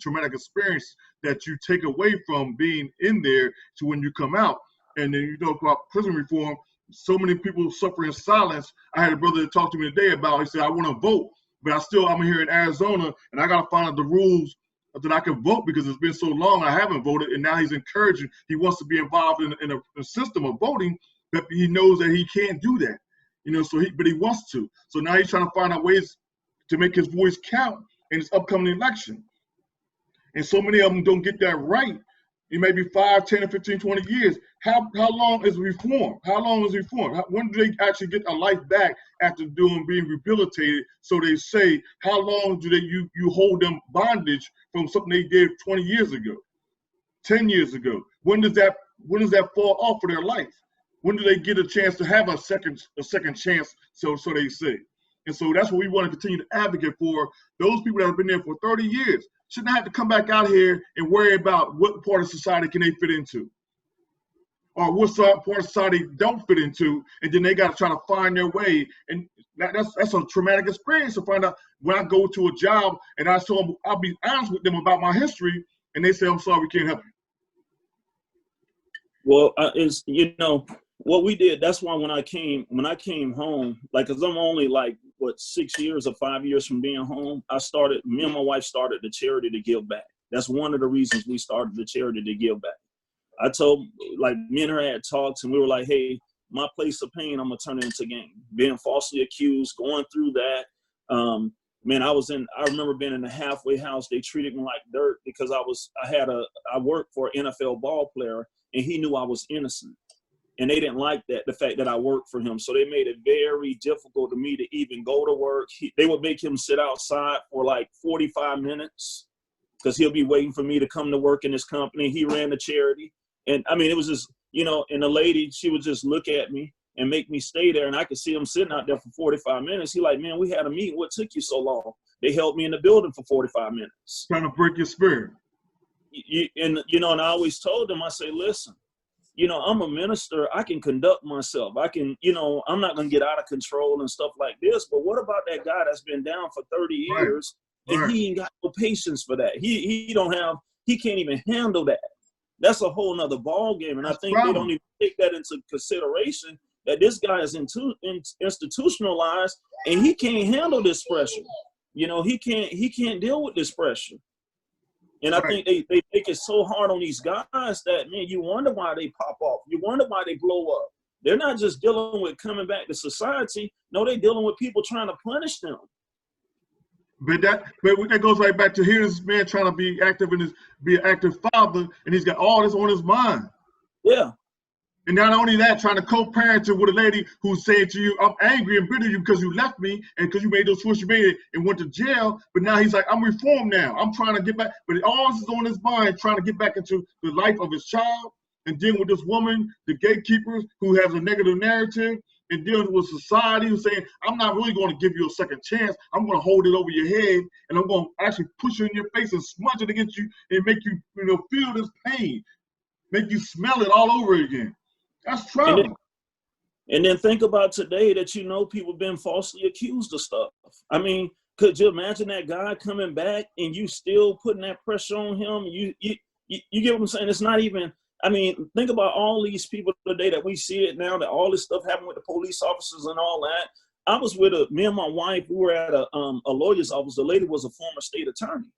traumatic experience that you take away from being in there to when you come out. And then, about prison reform, so many people suffer in silence. I had a brother that talked to me today about, he said, I want to vote, but I'm here in Arizona and I got to find out the rules that I can vote because it's been so long I haven't voted. And now he's encouraging, he wants to be involved in a system of voting, but he knows that he can't do that, but he wants to. So now he's trying to find out ways to make his voice count in this upcoming election. And so many of them don't get that right. It may be 5, 10, or 15, 20 years. How long is reform? How long is reform? When do they actually get a life back after being rehabilitated? So they say, how long do you hold them bondage from something they did 20 years ago, 10 years ago? When does that fall off of their life? When do they get a chance to have a second chance? So they say. And so that's what we want to continue to advocate for. Those people that have been there for 30 years shouldn't have to come back out here and worry about what part of society can they fit into, or what part of society don't fit into, and then they got to try to find their way. And that's a traumatic experience to find out when I go to a job and I tell them, I'll be honest with them about my history, and they say, I'm sorry, we can't help you. Well, it's, what we did, that's why when I came home, like, cause I'm only like, 6 years or 5 years from being home, me and my wife started the charity to give back. That's one of the reasons we started the charity to give back. I told, like, me and her had talks and we were like, hey, my place of pain, I'm gonna turn it into gain. Being falsely accused, going through that. Man, I remember being in the halfway house. They treated me like dirt because I worked for an NFL ball player and he knew I was innocent. And they didn't like that, the fact that I worked for him. So they made it very difficult to me to even go to work. They would make him sit outside for like 45 minutes because he'll be waiting for me to come to work in this company. He ran the charity. And I mean, it was just, and the lady, she would just look at me and make me stay there. And I could see him sitting out there for 45 minutes. He like, man, we had a meeting. What took you so long? They held me in the building for 45 minutes. Trying to break your spirit. And I always told them, I say, listen, I'm a minister. I can conduct myself. I can, I'm not going to get out of control and stuff like this. But what about that guy that's been down for 30 years and he ain't got no patience for that? He can't even handle that. That's a whole nother ball game. And I think they don't even take that into consideration, that this guy is institutionalized and he can't handle this pressure. He can't deal with this pressure. And I think they make it so hard on these guys that, man, you wonder why they pop off. You wonder why they blow up. They're not just dealing with coming back to society. No, they're dealing with people trying to punish them. But that goes right back to here, this man trying to be an active father, and he's got all this on his mind. Yeah. And not only that, trying to co-parent with a lady who's saying to you, I'm angry and bitter you because you left me and because you made those choices you made and went to jail. But now he's like, I'm reformed now. I'm trying to get back. But all this is on his mind, trying to get back into the life of his child and dealing with this woman, the gatekeepers who has a negative narrative, and dealing with society who's saying, I'm not really going to give you a second chance. I'm going to hold it over your head and I'm going to actually push it in your face and smudge it against you and make you, feel this pain, make you smell it all over again. That's trauma. And then think about today that people been falsely accused of stuff. I mean, could you imagine that guy coming back and you still putting that pressure on him? You get what I'm saying? It's not even, I mean, think about all these people today that we see it now, that all this stuff happened with the police officers and all that. I was with me and my wife, we were at a lawyer's office. The lady was a former state attorney.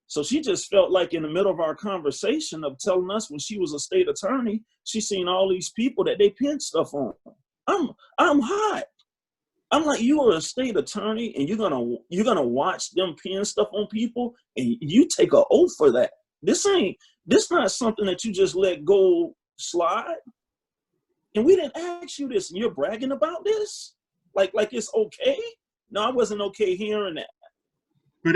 So she just felt like in the middle of our conversation of telling us when she was a state attorney, she seen all these people that they pinned stuff on. I'm hot. I'm like, you are a state attorney and you're gonna watch them pin stuff on people and you take an oath for that. This not something that you just let go slide. And we didn't ask you this and you're bragging about this? Like it's okay? No, I wasn't okay hearing that. But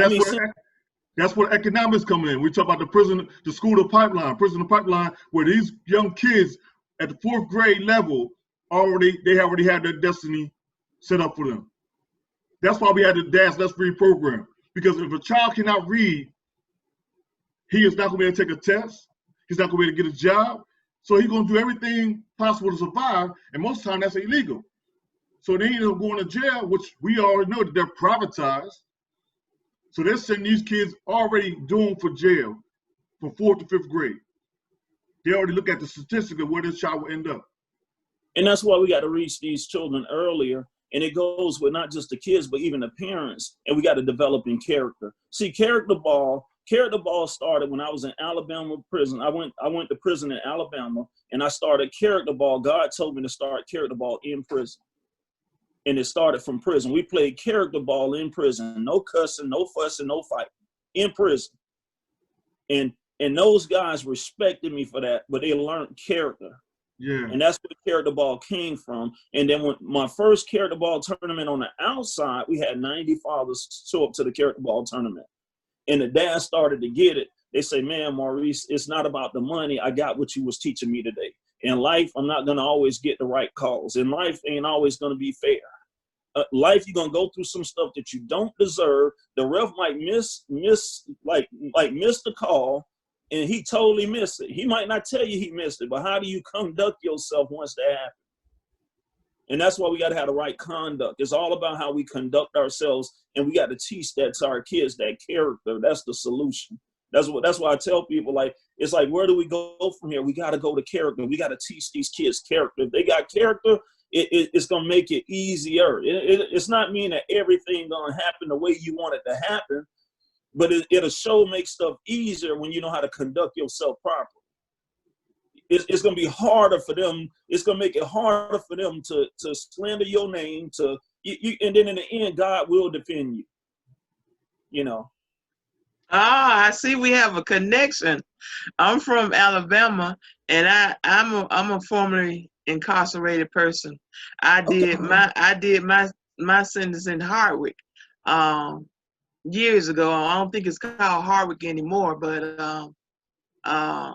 that's where economics come in. We talk about the school to pipeline, where these young kids at the 4th grade level they already had their destiny set up for them. That's why we had the Dad's Let's Read program. Because if a child cannot read, he is not going to be able to take a test. He's not going to be able to get a job. So he's gonna do everything possible to survive, and most of the time that's illegal. So they end up going to jail, which we already know that they're privatized. So they're sending these kids already doomed for jail from 4th to 5th grade. They already look at the statistic of where this child will end up. And that's why we got to reach these children earlier. And it goes with not just the kids, but even the parents. And we got to develop in character. See, character ball started when I was in Alabama prison. I went to prison in Alabama, and I started character ball. God told me to start character ball in prison. And it started from prison. We played character ball in prison. No cussing, no fussing, no fighting. In prison. And those guys respected me for that, but they learned character. Yeah. And that's where character ball came from. And then when my first character ball tournament on the outside, we had 90 fathers show up to the character ball tournament. And the dad started to get it. They say, man, Maurice, it's not about the money. I got what you was teaching me today. In life, I'm not going to always get the right calls. In life, ain't always going to be fair. Life, you're going to go through some stuff that you don't deserve. The ref might miss the call. And he totally missed it. He might not tell you he missed it, but how do you conduct yourself once that happens? And that's why we got to have the right conduct. It's all about how we conduct ourselves, and we got to teach that to our kids, that character. That's the solution. That's why I tell people, like, it's like, where do we go from here? We got to go to character. We got to teach these kids character. If they got character, it's going to make it easier. It's not mean that everything going to happen the way you want it to happen. But it'll make stuff easier when you know how to conduct yourself properly. It's going to be harder for them. It's going to make it harder for them to slander your name. And then in the end, God will defend you. You know. Ah, I see we have a connection. I'm from Alabama, and I'm a formerly incarcerated person. I did my sentence in Hardwick. Years ago. I don't think it's called Hardwick anymore, but I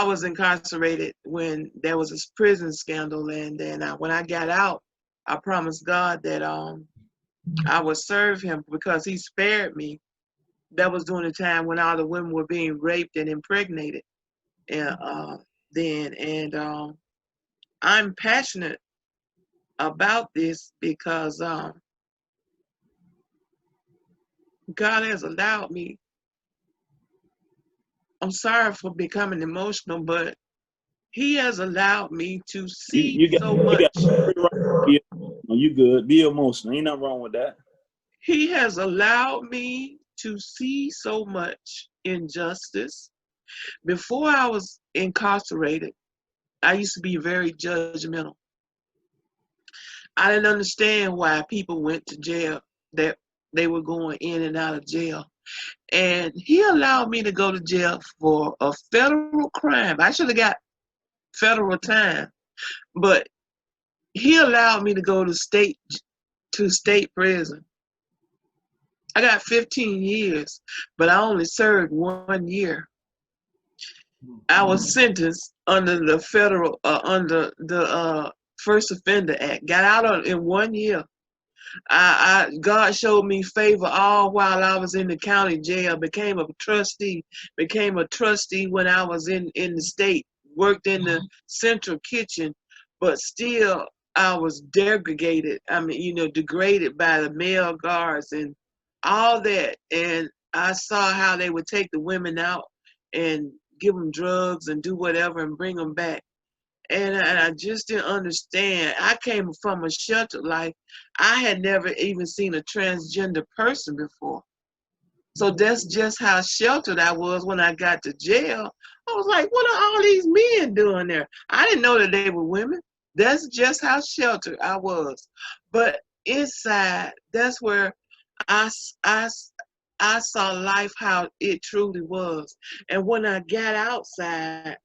was incarcerated when there was this prison scandal, and then when I got out, I promised God that I would serve him because he spared me. That was during the time when all the women were being raped and impregnated. I'm passionate about this because God has allowed me. I'm sorry for becoming emotional, but he has allowed me to see so much. You good. Be emotional. Ain't nothing wrong with that. He has allowed me to see so much injustice. Before I was incarcerated, I used to be very judgmental. I didn't understand why people went to jail, that they were going in and out of jail. And he allowed me to go to jail for a federal crime. I should have got federal time, but he allowed me to go to state prison. I got 15 years, but I only served 1 year. I was sentenced under the federal, under the First Offender Act. Got out in 1 year. God showed me favor all while I was in the county jail. Became a trustee when I was in the state. Worked in the central kitchen, but still I was degraded. Degraded by the male guards and all that. And I saw how they would take the women out and give them drugs and do whatever and bring them back. And I just didn't understand. I came from a sheltered life. I had never even seen a transgender person before. So that's just how sheltered I was when I got to jail. I was like, what are all these men doing there? I didn't know that they were women. That's just how sheltered I was. But inside, that's where I saw life how it truly was. And when I got outside,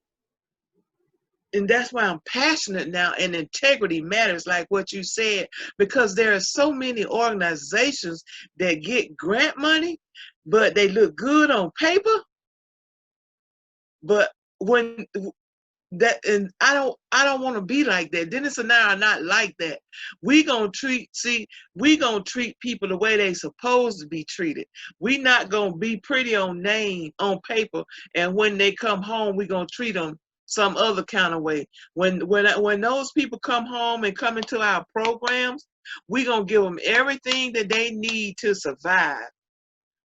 and that's why I'm passionate now, and integrity matters, like what you said, because there are so many organizations that get grant money, but they look good on paper. But when and I don't want to be like that. Dennis and I are not like that. We gonna treat people the way they supposed to be treated. We not gonna be pretty on paper, and when they come home, we gonna treat them some other kind of way. When those people come home and come into our programs, we gonna give them everything that they need to survive.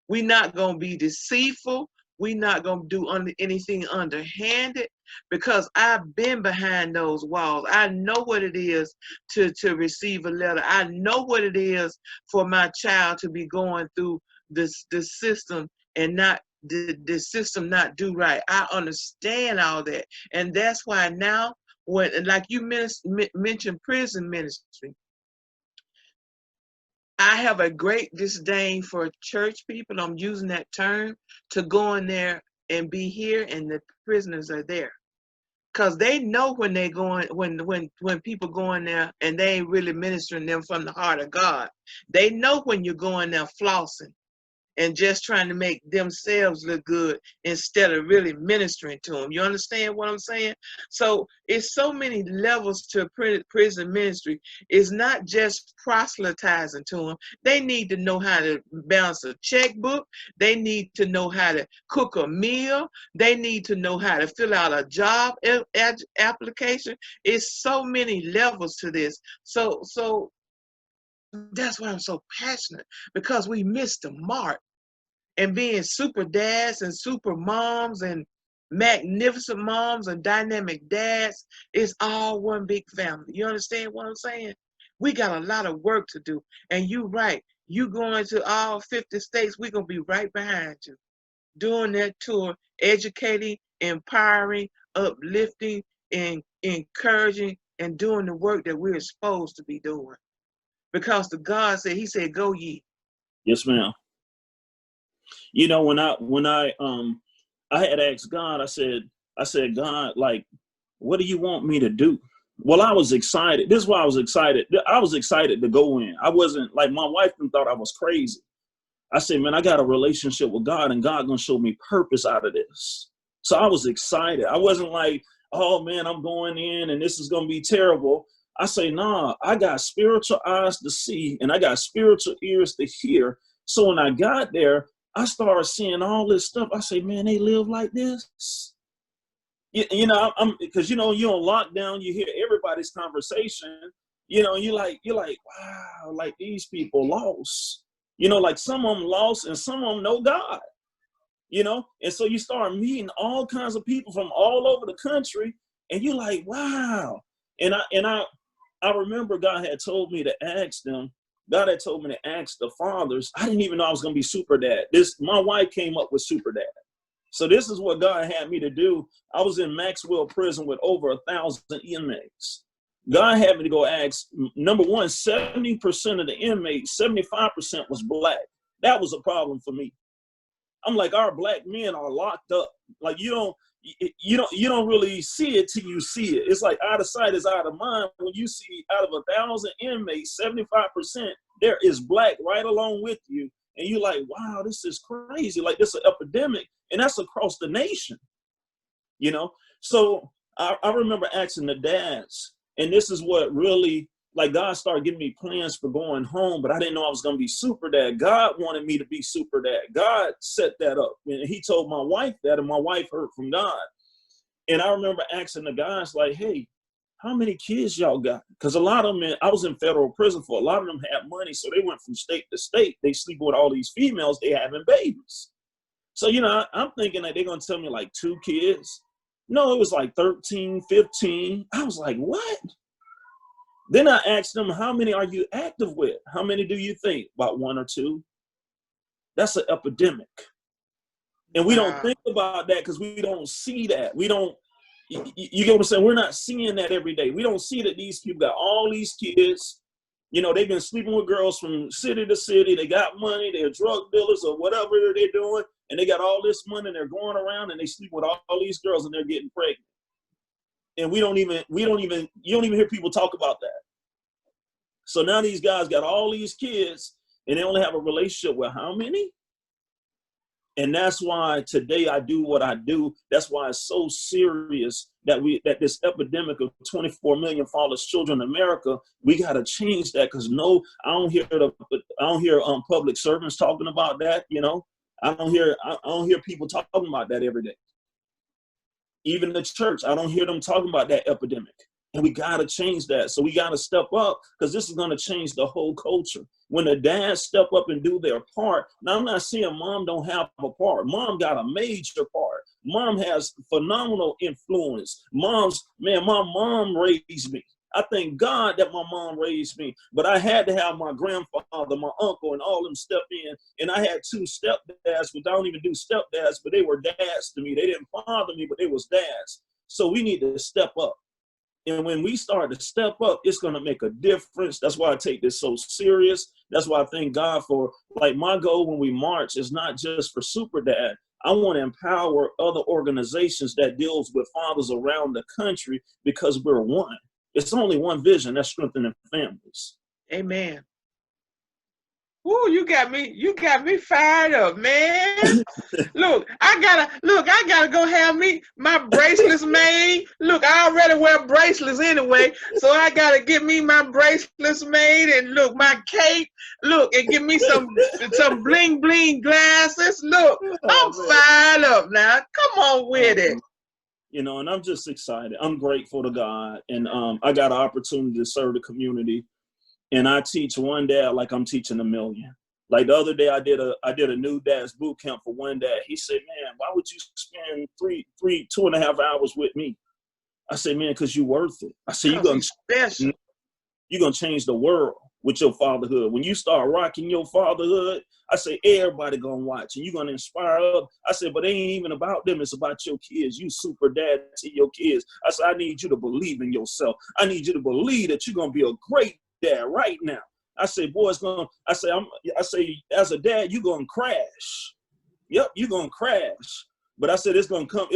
We not gonna be deceitful. We not gonna do anything underhanded, because I've been behind those walls. I know what it is to receive a letter. I know what it is for my child to be going through the system and not the system not do right. I understand all that, and that's why now, when, like you mentioned prison ministry, I have a great disdain for church people. I'm using that term, to go in there and be here and the prisoners are there. Because they know when they going, when people go in there and they ain't really ministering them from the heart of God. They know when you're going there flossing and just trying to make themselves look good instead of really ministering to them. You understand what I'm saying? So it's so many levels to prison ministry. It's not just proselytizing to them. They need to know how to balance a checkbook. They need to know how to cook a meal. They need to know how to fill out a job application. It's so many levels to this. So that's why I'm so passionate, because we missed the mark. And being super dads and super moms and magnificent moms and dynamic dads, it's all one big family. You understand what I'm saying? We got a lot of work to do. And you're right. You going to all 50 states, we're going to be right behind you, doing that tour, educating, empowering, uplifting, and encouraging, and doing the work that we're supposed to be doing. Because the God said, he said, go ye. Yes, ma'am. You know, when I had asked God, I said, God, like, what do you want me to do? Well, I was excited. This is why I was excited. I was excited to go in. I wasn't, like, my wife thought I was crazy. I said, man, I got a relationship with God, and God gonna show me purpose out of this. So I was excited. I wasn't like, oh man, I'm going in and this is gonna be terrible. I say, nah, I got spiritual eyes to see and I got spiritual ears to hear. So when I got there, I started seeing all this stuff. I say, man, they live like this. You know, because, you know, you're on lockdown, you hear everybody's conversation, you know, you're like, wow, like these people lost, you know, like some of them lost and some of them know God, you know? And so you start meeting all kinds of people from all over the country and you're like, wow. And I remember God had told me to ask them. God had told me to ask the fathers. I didn't even know I was going to be SuperDad. My wife came up with SuperDad. So this is what God had me to do. I was in Maxwell prison with over 1,000 inmates. God had me to go ask, number one, 70% of the inmates, 75% was black. That was a problem for me. I'm like, our black men are locked up. Like you don't really see it till you see it. It's like out of sight is out of mind. When you see out of 1,000 inmates, 75% there is black right along with you. And you're like, wow, this is crazy. Like this is an epidemic. And that's across the nation, you know? So I remember asking the dads, and this is what really, like God started giving me plans for going home, but I didn't know I was going to be SuperDad. God wanted me to be SuperDad. God set that up. And he told my wife that, and my wife heard from God. And I remember asking the guys like, hey, how many kids y'all got? Because a lot of them, I was in federal prison for, a lot of them had money. So they went from state to state. They sleep with all these females, they having babies. So, you know, I'm thinking that they're going to tell me like 2 kids. No, it was like 13, 15. I was like, what? Then I asked them, how many are you active with? How many do you think? About 1 or 2? That's an epidemic. And we don't think about that because we don't see that. We don't, you get what I'm saying? We're not seeing that every day. We don't see that these people got all these kids. You know, they've been sleeping with girls from city to city. They got money. They're drug dealers or whatever they're doing. And they got all this money and they're going around and they sleep with all these girls and they're getting pregnant. And you don't even hear people talk about that. So now these guys got all these kids and they only have a relationship with how many? And that's why today I do what I do. That's why it's so serious that this epidemic of 24 million fatherless children in America, we got to change that. Because I don't hear public servants talking about that. You know, I don't hear people talking about that every day. Even the church, I don't hear them talking about that epidemic. And we got to change that. So we got to step up, because this is going to change the whole culture. When the dads step up and do their part. Now, I'm not saying mom don't have a part. Mom got a major part. Mom has phenomenal influence. My mom raised me. I thank God that my mom raised me. But I had to have my grandfather, my uncle, and all of them step in. And I had 2 stepdads, which I don't even do stepdads, but they were dads to me. They didn't father me, but they was dads. So we need to step up. And when we start to step up, it's going to make a difference. That's why I take this so serious. That's why I thank God for, like, my goal when we march is not just for SuperDad. I want to empower other organizations that deals with fathers around the country, because we're one. It's only one vision, that's strengthening families. Amen. Ooh, you got me fired up, man. Look, I gotta go have me my bracelets made. Look, I already wear bracelets anyway, so I gotta get me my bracelets made, and look, my cape. Look, and give me some bling bling glasses. Look, I'm fired up now. Come on with it. You know, and I'm just excited. I'm grateful to God, and I got an opportunity to serve the community. And I teach one dad like I'm teaching a million. Like the other day, I did a new dad's boot camp for one dad. He said, "Man, why would you spend 2.5 hours with me?" I said, "Man, because you're worth it." I said, you're gonna change the world with your fatherhood. When you start rocking your fatherhood, I say everybody gonna watch, and you're gonna inspire others. I said, but it ain't even about them. It's about your kids. You super dad to your kids. I said, I need you to believe in yourself. I need you to believe that you're gonna be a great dad right now. I say, boy, I say, as a dad, you're gonna crash. Yep, you're gonna crash. But I said it's gonna come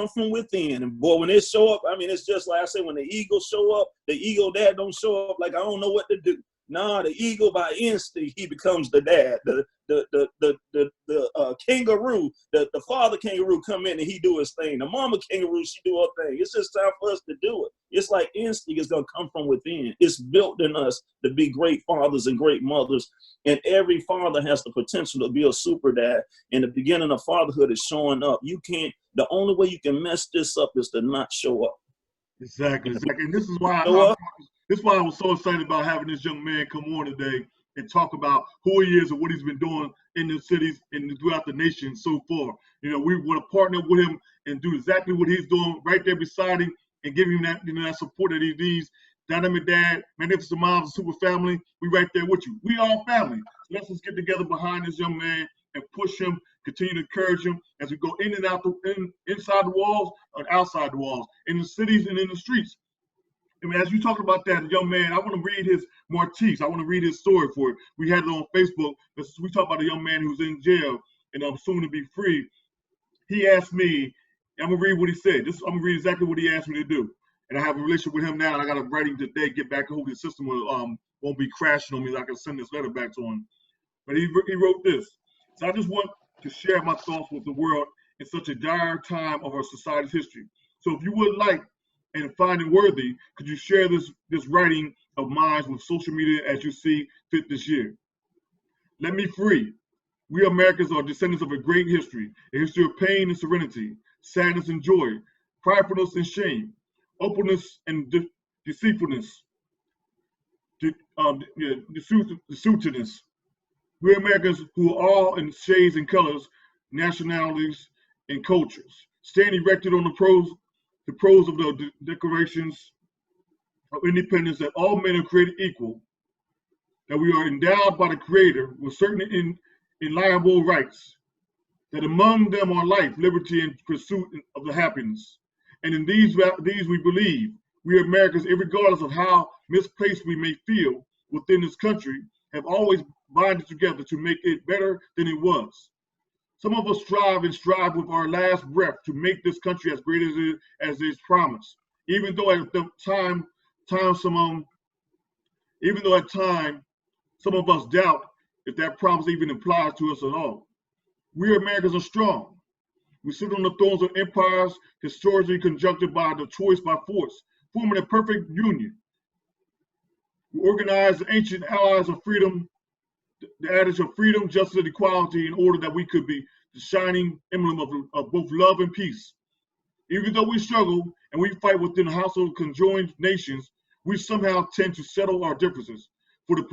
from within. And boy, when it show up, I mean, it's just like I say, when the eagles show up, the eagle dad don't show up like I don't know what to do. Nah, the eagle by instinct, he becomes the dad. The kangaroo, the father kangaroo come in and he do his thing. The mama kangaroo, she do her thing. It's just time for us to do it. It's like instinct is gonna come from within. It's built in us to be great fathers and great mothers. And every father has the potential to be a super dad. And the beginning of fatherhood is showing up. The only way you can mess this up is to not show up. Exactly. And this is why I was so excited about having this young man come on today and talk about who he is and what he's been doing in the cities and throughout the nation so far. You know, we want to partner with him and do exactly what he's doing right there beside him and give him that, that support that he needs. Dynamic Dad, Magnificent Moms, Super Family, we right there with you. We all family. So let's just get together behind this young man and push him, continue to encourage him as we go in and out, inside the walls and outside the walls, in the cities and in the streets. I mean, as you talk about that young man, I want to read his Maurice. I want to read his story for it. We had it on Facebook. We talk about a young man who's in jail and soon to be free. He asked me, I'm going to read what he said. I'm going to read exactly what he asked me to do. And I have a relationship with him now, and I got to write him today, get back. I hope the system won't be crashing on me so I can send this letter back to him. But he wrote this. So I just want to share my thoughts with the world in such a dire time of our society's history. So if you would like and find it worthy, could you share this writing of mine with social media as you see fit this year? Let me free. We Americans are descendants of a great history, a history of pain and serenity, sadness and joy, pridefulness and shame, openness and deceitfulness, deceitfulness. We Americans who are all in shades and colors, nationalities, and cultures, stand erected on the pros of the declarations of independence, that all men are created equal, that we are endowed by the Creator with certain inalienable rights, that among them are life, liberty, and pursuit of the happiness. And in these we believe. We Americans, regardless of how misplaced we may feel within this country, have always bonded together to make it better than it was. Some of us strive with our last breath to make this country as great as it is promised, even though at times some of us doubt if that promise even applies to us at all. We Americans are strong. We sit on the thrones of empires, historically conjuncted by the choice by force, forming a perfect union. We organize the ancient allies of freedom, the adage of freedom, justice, and equality, in order that we could be the shining emblem of both love and peace. Even though we struggle and we fight within the household of conjoined nations, we somehow tend to settle our differences. For the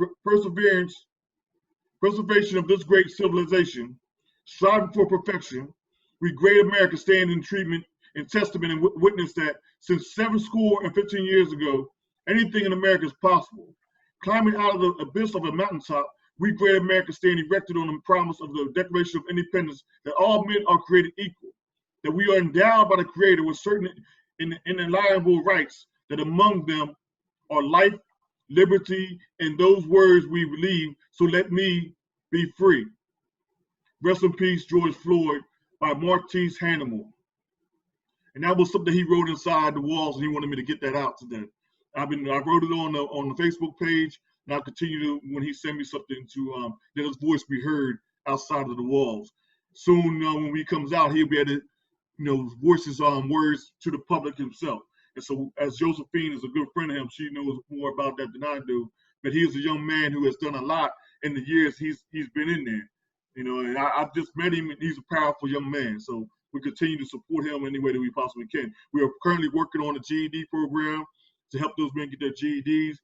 preservation of this great civilization, striving for perfection, we great Americans stand in treatment and testament and witness that since 715 years ago, anything in America is possible. Climbing out of the abyss of a mountaintop, we great Americans stand erected on the promise of the Declaration of Independence that all men are created equal, that we are endowed by the Creator with certain inalienable rights, that among them are life, liberty, and those words we believe, so let me be free. Rest in peace, George Floyd, by Maurice Hannibal. And that was something he wrote inside the walls, and he wanted me to get that out today. I wrote it on the Facebook page, and I'll continue to, when he sent me something, to let his voice be heard outside of the walls. Soon, when he comes out, he'll be able to, voice his words to the public himself. And so, as Josephine is a good friend of him, she knows more about that than I do. But he is a young man who has done a lot in the years he's been in there. And I've just met him, and he's a powerful young man. So we continue to support him any way that we possibly can. We are currently working on a GED program to help those men get their GEDs.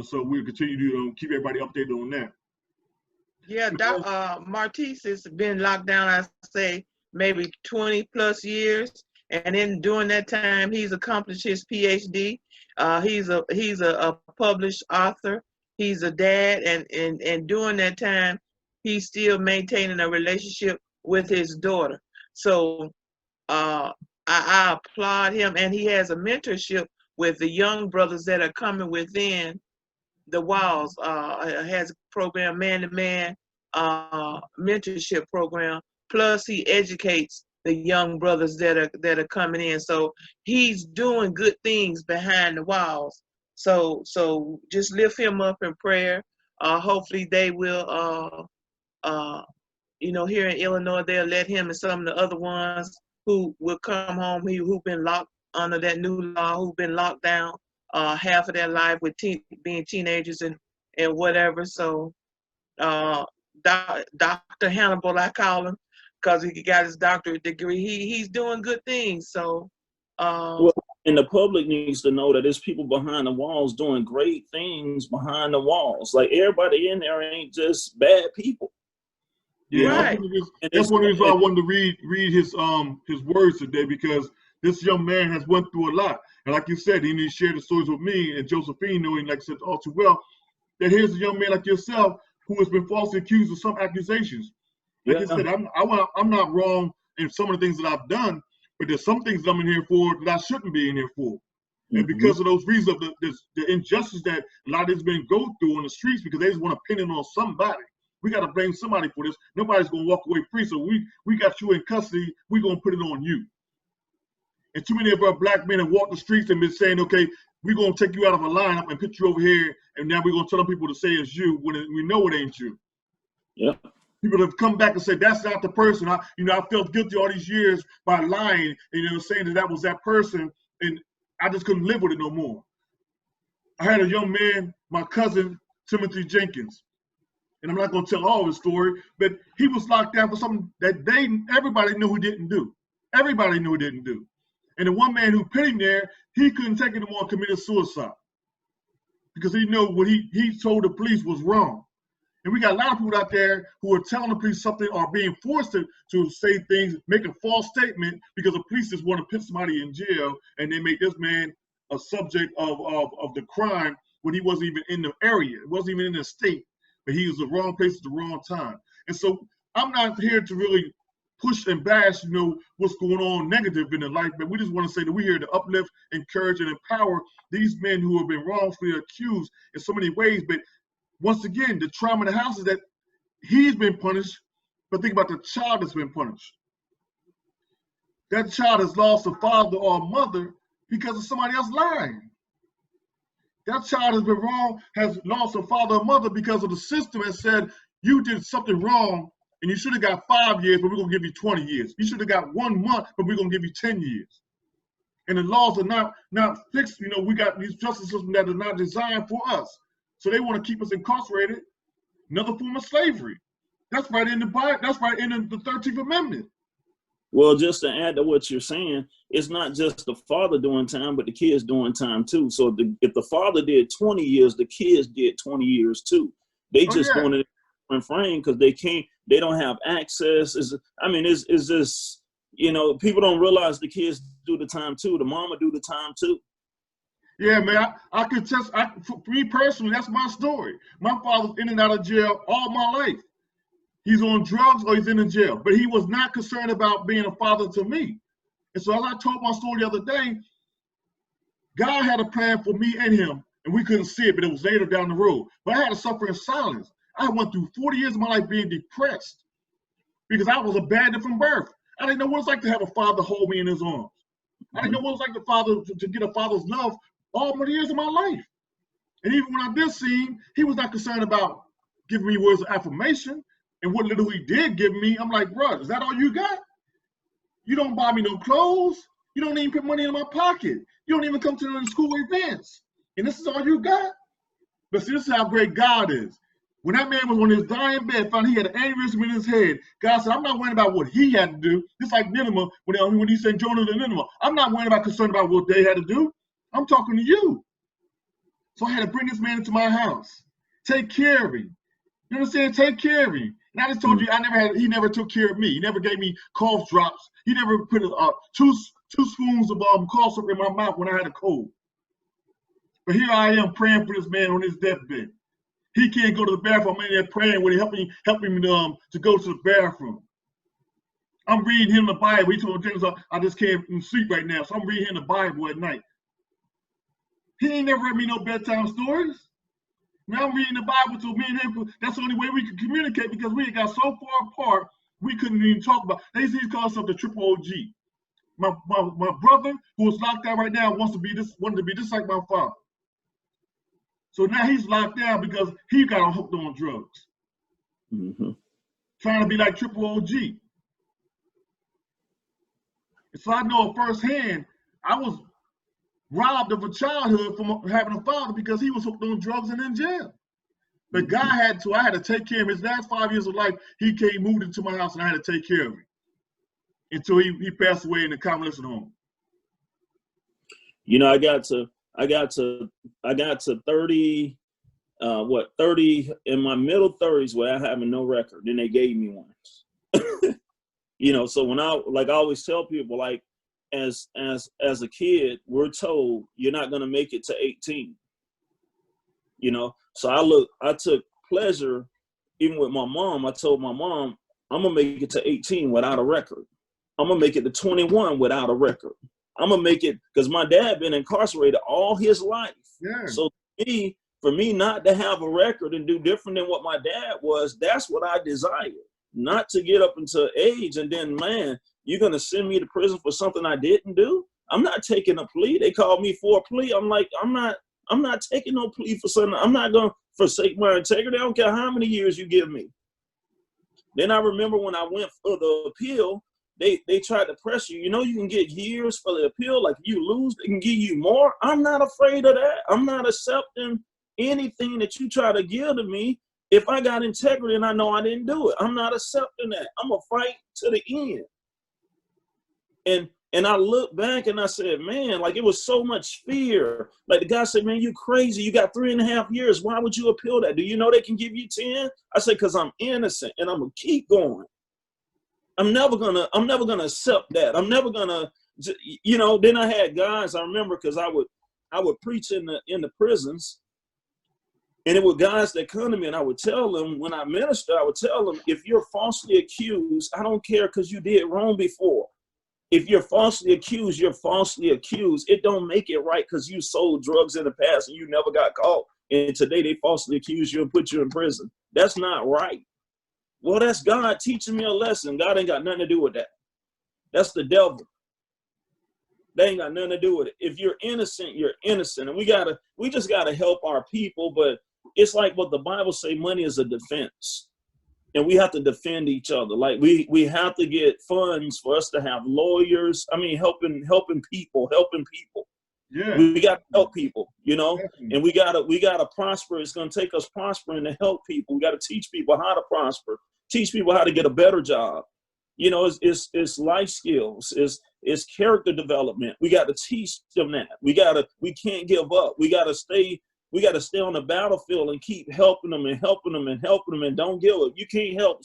So we'll continue to keep everybody updated on that. Yeah, Maurice has been locked down, I say, maybe 20 plus years. And then during that time, he's accomplished his PhD. He's a published author. He's a dad, and during that time, he's still maintaining a relationship with his daughter. So I applaud him, and he has a mentorship with the young brothers that are coming within the walls. Has a program, man-to-man mentorship program. Plus, he educates the young brothers that are coming in. So he's doing good things behind the walls. So just lift him up in prayer. Hopefully they will, here in Illinois, they'll let him and some of the other ones who will come home, who've been locked under that new law, who've been locked down half of their life with being teenagers and whatever. So Dr. Hannibal, I call him, because he got his doctorate degree. He's doing good things. So well, and the public needs to know that there's people behind the walls doing great things behind the walls. Like, everybody in there ain't just bad people. Yeah, right. That's one of the reasons why I wanted to read his words today, because this young man has went through a lot. And like you said, he needs to share the stories with me and Josephine, knowing, like I said, all too well, that here's a young man like yourself who has been falsely accused of some accusations. Like I said, I'm not wrong in some of the things that I've done, but there's some things that I'm in here for that I shouldn't be in here for. And because of those reasons of the injustice that a lot of these men go through on the streets, because they just want to pin it on somebody. We got to blame somebody for this. Nobody's going to walk away free. So we got you in custody. We're going to put it on you. And too many of our black men have walked the streets and been saying, okay, we're going to take you out of a lineup and put you over here. And now we're going to tell people to say it's you when we know it ain't you. Yeah. People have come back and said, that's not the person. I felt guilty all these years by lying and, saying that was that person. And I just couldn't live with it no more. I had a young man, my cousin, Timothy Jenkins. And I'm not going to tell all his story, but he was locked down for something that everybody knew he didn't do. Everybody knew he didn't do. And the one man who put him there, he couldn't take it anymore and committed suicide. Because he knew what he told the police was wrong. And we got a lot of people out there who are telling the police something or being forced to say things, make a false statement because the police just want to put somebody in jail, and they make this man a subject of the crime when he wasn't even in the area. It wasn't even in the state. But he was the wrong place at the wrong time. And so I'm not here to really push and bash, what's going on negative in their life, but we just want to say that we're here to uplift, encourage, and empower these men who have been wrongfully accused in so many ways. But once again, the trauma in the house is that he's been punished, but think about the child that's been punished. That child has lost a father or a mother because of somebody else lying. That child has been wrong, has lost a father or mother because of the system that said you did something wrong And you should have got 5 years, but we're going to give you 20 years. You should have got 1 month, but we're going to give you 10 years. And the laws are not fixed. You know, we got these justice systems that are not designed for us. So they want to keep us incarcerated. Another form of slavery. That's right in the Bible. That's right in the 13th Amendment. Well, just to add to what you're saying, it's not just the father doing time, but the kids doing time too. So if the father did 20 years, the kids did 20 years too. They just doing it in frame because they don't have access. It's just, you know, people don't realize the kids do the time too. The mama do the time too. Yeah, man, I could test. For me personally, that's my story. My father's in and out of jail all my life. He's on drugs or he's in the jail, but he was not concerned about being a father to me. And so as I told my story the other day, God had a plan for me and him, and we couldn't see it, but it was later down the road. But I had to suffer in silence. I went through 40 years of my life being depressed because I was abandoned from birth. I didn't know what it's like to have a father hold me in his arms. I didn't know what it was like to get a father's love all my years of my life. And even when I did see him, he was not concerned about giving me words of affirmation. And what little he did give me, I'm like, bro, is that all you got? You don't buy me no clothes. You don't even put money in my pocket. You don't even come to the school events. And this is all you got? But see, this is how great God is. When that man was on his dying bed, found he had an aneurysm in his head, God said, I'm not worrying about what he had to do. Just like Nineveh, when he sent Jonah to Nineveh. I'm not worrying about concerned about what they had to do. I'm talking to you. So I had to bring this man into my house. Take care of him. You understand? Take care of him. And I just told you, he never took care of me. He never gave me cough drops. He never put two spoons of cough syrup in my mouth when I had a cold. But here I am praying for this man on his deathbed. He can't go to the bathroom. I'm in there praying with him, helping him to go to the bathroom. I'm reading him the Bible. He told James, I just can't sleep right now, so I'm reading him the Bible at night. He ain't never read me no bedtime stories. Now I'm reading the Bible to me and him. That's the only way we could communicate because we got so far apart, we couldn't even talk about. They used to call us the triple OG. My brother, who is locked down right now, wanted to be just like my father. So now he's locked down because he got hooked on drugs. Mm-hmm. Trying to be like triple OG. And so I know firsthand, I was robbed of a childhood from having a father because he was hooked on drugs and in jail. But God I had to take care of him. His last 5 years of life, he moved into my house and I had to take care of him until he passed away in the convalescent home. You know, I got to 30, 30 in my middle 30s where I having no record. Then they gave me one. You know, so when I always tell people, like, as a kid, we're told you're not going to make it to 18, you know? So I took pleasure, even with my mom. I told my mom, I'm going to make it to 18 without a record. I'm going to make it to 21 without a record. I'm going to make it, because my dad been incarcerated all his life. Yeah. So for me not to have a record and do different than what my dad was, that's what I desired. Not to get up into age and then, man, you're going to send me to prison for something I didn't do? I'm not taking a plea. They called me for a plea. I'm like, I'm not taking no plea for something. I'm not going to forsake my integrity. I don't care how many years you give me. Then I remember when I went for the appeal, they tried to press you. You know, you can get years for the appeal. Like, if you lose, they can give you more. I'm not afraid of that. I'm not accepting anything that you try to give to me. If I got integrity and I know I didn't do it, I'm not accepting that. I'm going to fight to the end. And I look back and I said, man, like, it was so much fear. Like, the guy said, man, you crazy. You got 3.5 years. Why would you appeal that? Do you know they can give you 10? I said, because I'm innocent and I'm going to keep going. I'm never gonna accept that. I'm never gonna, you know. Then I had guys, I remember, because I would preach in the prisons, and it were guys that come to me, and I would tell them, when I minister, I would tell them, if you're falsely accused, I don't care, because you did wrong before. If you're falsely accused, you're falsely accused. It don't make it right because you sold drugs in the past and you never got caught, and today they falsely accuse you and put you in prison. That's not right. Well, that's God teaching me a lesson. God ain't got nothing to do with that. That's the devil. They ain't got nothing to do with it. If you're innocent, you're innocent. And we just gotta help our people. But it's like what the Bible say, money is a defense. and we have to defend each other. Like we have to get funds for us to have lawyers. I mean, helping people. Yeah. We got to help people, you know, Definitely. and we gotta prosper. It's gonna take us prospering to help people. We got to teach people how to prosper, teach people how to get a better job. You know, it's life skills, it's character development. We got to teach them that. We can't give up. We got to stay on the battlefield and keep helping them and helping them and helping them, and don't give up. You can't help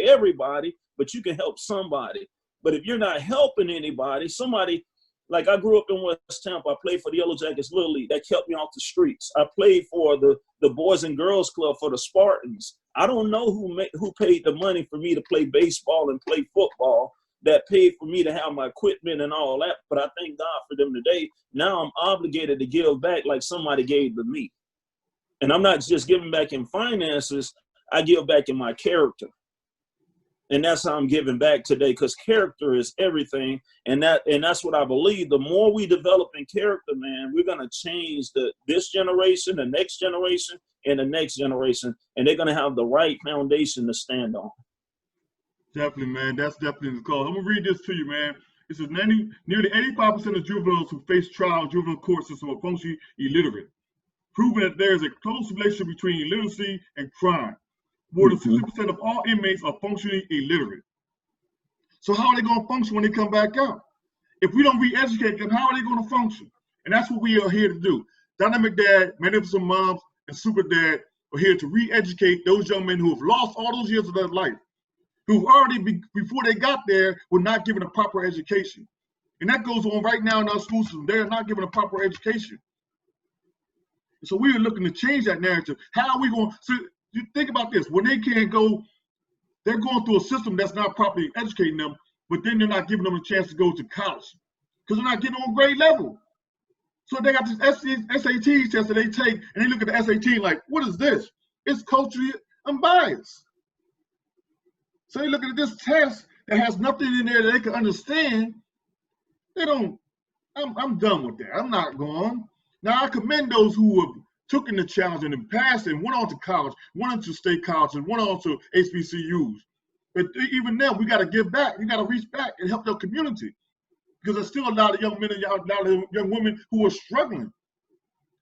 everybody, but you can help somebody. But if you're not helping anybody, somebody, like I grew up in West Tampa. I played for the Yellow Jackets Little League. That kept me off the streets. I played for the Boys and Girls Club for the Spartans. I don't know who paid the money for me to play baseball and play football, that paid for me to have my equipment and all that. But I thank God for them today. Now I'm obligated to give back like somebody gave to me. And I'm not just giving back in finances. I give back in my character. And that's how I'm giving back today, because character is everything. And that's what I believe. The more we develop in character, man, we're going to change this generation, the next generation, and the next generation. And they're going to have the right foundation to stand on. Definitely, man. That's definitely the cause. I'm going to read this to you, man. It says nearly 85% of juveniles who face trial in juvenile court system are functionally illiterate, proving that there is a close relationship between illiteracy and crime. More than 60% of all inmates are functionally illiterate. So how are they going to function when they come back out? If we don't re-educate them, how are they going to function? And that's what we are here to do. Dynamic Dad, Magnificent Moms, and SuperDad are here to re-educate those young men who have lost all those years of their life, who already, before they got there, were not given a proper education. And that goes on right now in our school system. They are not given a proper education. So we are looking to change that narrative. How are we going to... You think about this, when they can't go, they're going through a system that's not properly educating them, but then they're not giving them a chance to go to college because they're not getting on grade level. So they got this SAT test that they take, and they look at the SAT like, what is this? It's culturally unbiased. So they look at this test that has nothing in there that they can understand. They don't, I'm done with that. I'm not going. Now I commend those who have took in the challenge and passed and went on to college, went on to state colleges, and went on to HBCUs. But even now, we got to give back. We got to reach back and help their community, because there's still a lot of young men and a lot of young women who are struggling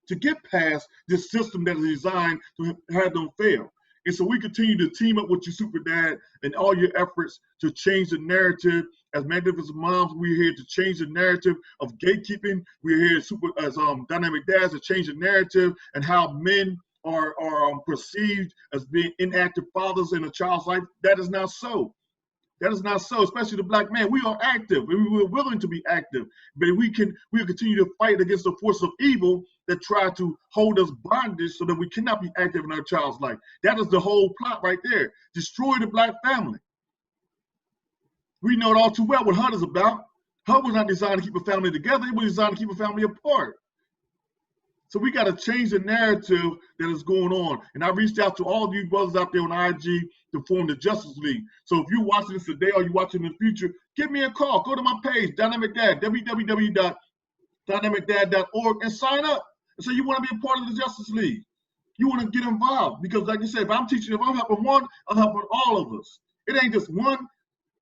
to get past this system that is designed to have them fail. And so we continue to team up with you, SuperDad, and all your efforts to change the narrative. As Magnificent Moms, we're here to change the narrative of gatekeeping. We're here as Dynamic Dads to change the narrative and how men are perceived as being inactive fathers in a child's life. That is not so. That is not so, especially the Black man. We are active, and we are willing to be active, but we'll continue to fight against the force of evil that try to hold us bondage so that we cannot be active in our child's life. That is the whole plot right there. Destroy the Black family. We know it all too well what HUD is about. HUD was not designed to keep a family together. It was designed to keep a family apart. So we got to change the narrative that is going on. And I reached out to all of you brothers out there on IG to form the Justice League. So if you're watching this today or you're watching in the future, give me a call. Go to my page, Dynamic Dad, www.dynamicdad.org, and sign up. And say you want to be a part of the Justice League. You want to get involved, because like you said, if I'm helping one, I'm helping all of us. It ain't just one.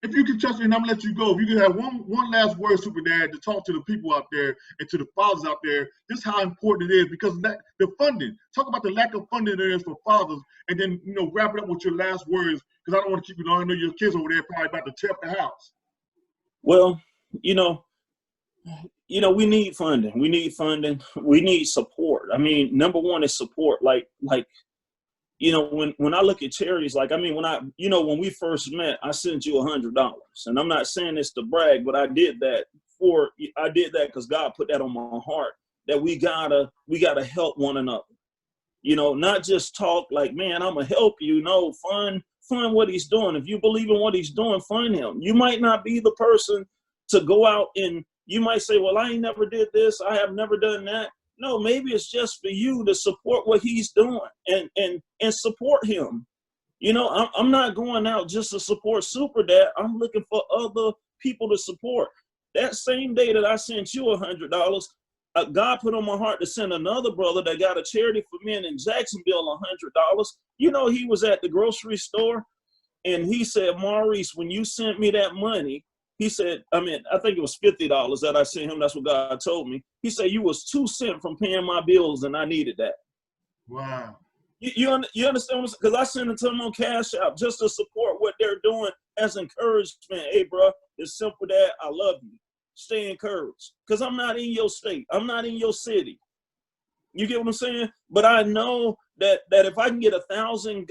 If you can trust me, and I'm gonna let you go. If you can have one last word, SuperDad, to talk to the people out there and to the fathers out there, this is how important it is, because the funding. Talk about the lack of funding there is for fathers, and then wrap it up with your last words, because I don't want to keep you long. I know your kids over there probably about to tear up the house. Well, we need funding. We need funding. We need support. I mean, number one is support. Like. When I look at charities, when we first met, I sent you $100, and I'm not saying this to brag, but I did that because God put that on my heart, that we gotta help one another, not just talk like, man, I'm gonna help you. No, fund what he's doing. If you believe in what he's doing, fund him. You might not be the person to go out and you might say, well, I ain't never did this. I have never done that. No, maybe it's just for you to support what he's doing and support him. I'm not going out just to support SuperDad. I'm looking for other people to support. That same day that I sent you $100, God put on my heart to send another brother that got a charity for men in Jacksonville $100. You know, he was at the grocery store and he said, Maurice, when you sent me that money, he said, I think it was $50 that I sent him. That's what God told me. He said, you was 2 cents from paying my bills and I needed that. Wow. You understand? Because I sent it to them on Cash App just to support what they're doing as encouragement. Hey, bro, it's simple that I love you. Stay encouraged. Because I'm not in your state. I'm not in your city. You get what I'm saying? But I know that if I can get 1,000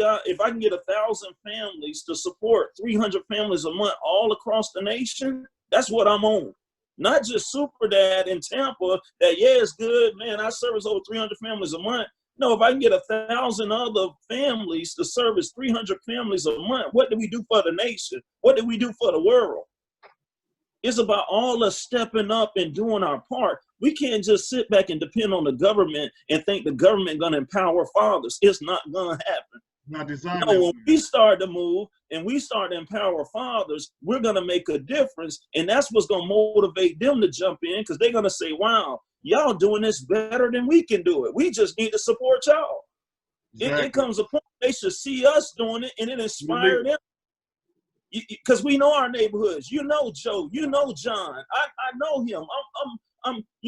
families to support 300 families a month all across the nation, that's what I'm on. Not just SuperDad in Tampa. That it's good, man. I service over 300 families a month. No, if I can get 1,000 other families to service 300 families a month, what do we do for the nation? What do we do for the world? It's about all us stepping up and doing our part. We can't just sit back and depend on the government and think the government going to empower fathers. It's not going to happen. Not designed. No, when we start to move and we start to empower fathers, we're going to make a difference. And that's what's going to motivate them to jump in, because they're going to say, wow, y'all doing this better than we can do it. We just need to support y'all. Exactly. It comes a point they should see us doing it and it inspire them. Because we know our neighborhoods. You know Joe. You know John. I know him.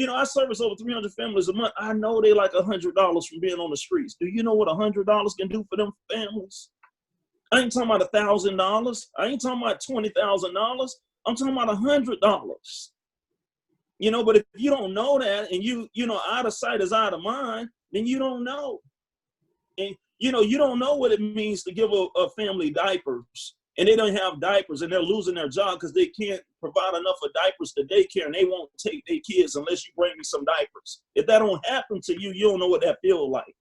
I service over 300 families a month. I know they like $100 from being on the streets. Do you know what $100 can do for them families? I ain't talking about $1,000. I ain't talking about $20,000. I'm talking about $100. But if you don't know that, and you out of sight is out of mind, then you don't know. And you don't know what it means to give a family diapers. And they don't have diapers and they're losing their job because they can't provide enough of diapers to daycare, and they won't take their kids unless you bring me some diapers. If that don't happen to you, you don't know what that feels like.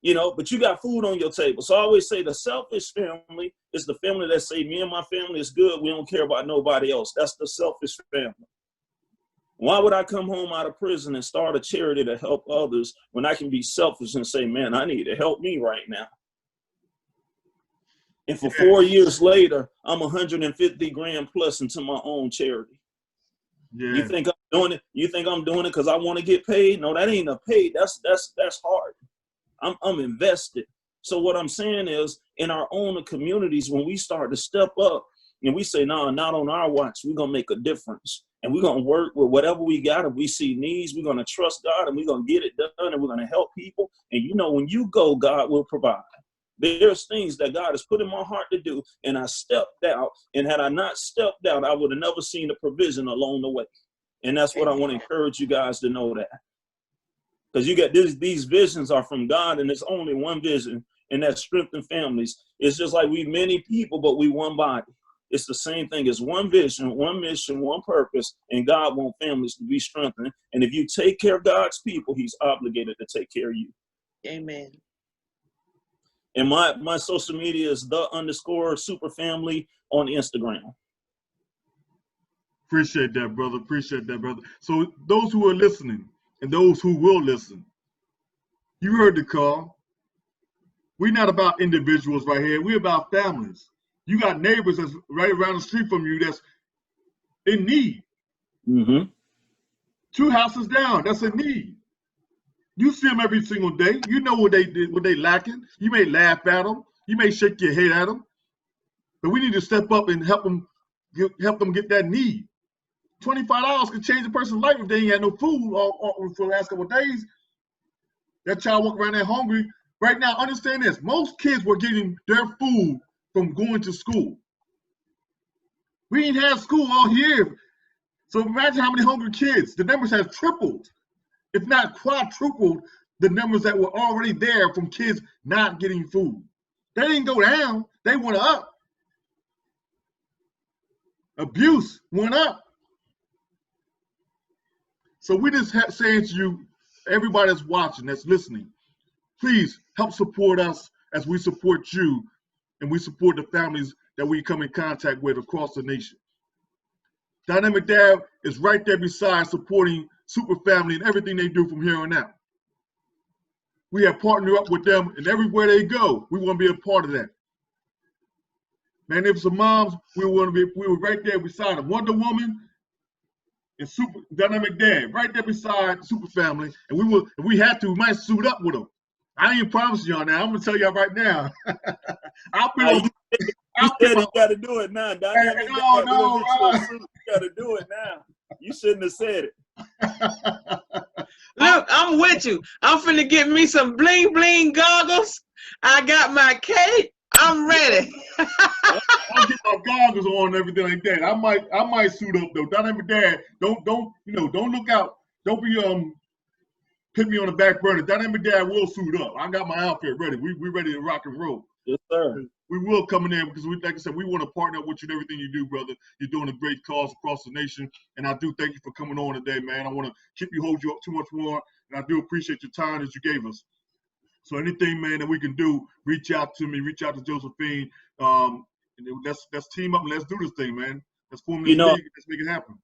But you got food on your table. So I always say the selfish family is the family that say, me and my family is good. We don't care about nobody else. That's the selfish family. Why would I come home out of prison and start a charity to help others when I can be selfish and say, man, I need to help me right now? And for 4 years later, I'm 150 grand plus into my own charity. Yeah. You think I'm doing it? You think I'm doing it because I want to get paid? No, that ain't a paid. That's hard. I'm invested. So what I'm saying is, in our own communities, when we start to step up and we say, no, not on our watch, we're gonna make a difference. And we're gonna work with whatever we got. If we see needs, we're gonna trust God and we're gonna get it done, and we're gonna help people. And when you go, God will provide. There's things that God has put in my heart to do, and I stepped out. And had I not stepped out, I would have never seen the provision along the way. And that's what I want to encourage you guys to know, that. Because you got these visions are from God, and there's only one vision, and that's strengthen families. It's just like we many people, but we one body. It's the same thing. It's one vision, one mission, one purpose, and God wants families to be strengthened. And if you take care of God's people, he's obligated to take care of you. Amen. And my social media is _superfamily on Instagram. Appreciate that, brother. Appreciate that, brother. So those who are listening and those who will listen, you heard the call. We're not about individuals right here. We're about families. You got neighbors that's right around the street from you that's in need. Mm-hmm. 2 houses down, that's in need. You see them every single day. You know what they did, what they lacking. You may laugh at them. You may shake your head at them. But we need to step up and help them get that need. $25 can change a person's life if they ain't had no food for the last couple of days. That child walk around there hungry. Right now, understand this. Most kids were getting their food from going to school. We ain't had school all year. So imagine how many hungry kids. The numbers have tripled, if not quadrupled, the numbers that were already there from kids not getting food. They didn't go down, they went up. Abuse went up. So we just saying to you, everybody that's watching, that's listening, please help support us as we support you and we support the families that we come in contact with across the nation. Dynamic Dad is right there beside supporting Super Family and everything they do from here on out. We have partnered up with them, and everywhere they go, we want to be a part of that. Magnificent Moms, we were right there beside them. Wonder Woman, and Super Dynamic Dad, right there beside Super Family. And if we had to, we might suit up with them. I ain't promising y'all now. I'm gonna tell y'all right now. I'll be on. You said you got to do it now. Dynamic Dad, no, we're gonna get you a suit. You got to do it now. You shouldn't have said it. Look, I'm with you. I'm finna get me some bling bling goggles. I got my cape. I'm ready. I'll get my goggles on and everything like that. I might suit up though. Dynamic Dad, don't look out. Don't be put me on the back burner. Dynamic Dad will suit up. I got my outfit ready. We ready to rock and roll. Yes, sir. We will come in there because like I said, we want to partner up with you in everything you do, brother. You're doing a great cause across the nation, and I do thank you for coming on today, man. I want to hold you up too much more, and I do appreciate your time that you gave us. So anything, man, that we can do, reach out to me, reach out to Josephine. Let's team up and let's do this thing, man. Let's form this league. Let's make it happen.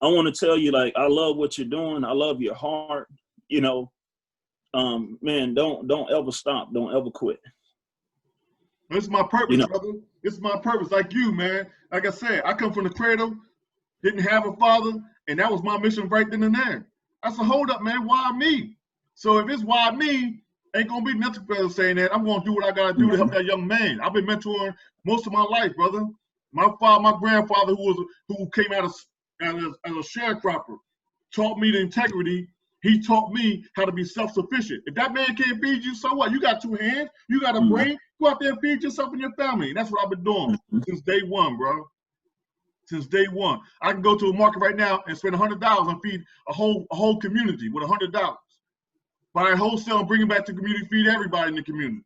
I want to tell you, like, I love what you're doing. I love your heart. You know, man, don't ever stop. Don't ever quit. It's my purpose, brother. It's my purpose. Like you, man. Like I said, I come from the cradle, didn't have a father, and that was my mission right then and there. I said, hold up, man. Why me? So if it's why me, ain't gonna be nothing better saying that. I'm gonna do what I gotta do to help that young man. I've been mentoring most of my life, brother. My grandfather, who came out as a sharecropper, taught me the integrity. He taught me how to be self-sufficient. If that man can't feed you, so what? You got 2 hands, you got a brain, go out there and feed yourself and your family. And that's what I've been doing since day one, bro. Since day one. I can go to a market right now and spend $100 and feed a whole community with $100. Buy it wholesale and bring it back to the community, feed everybody in the community.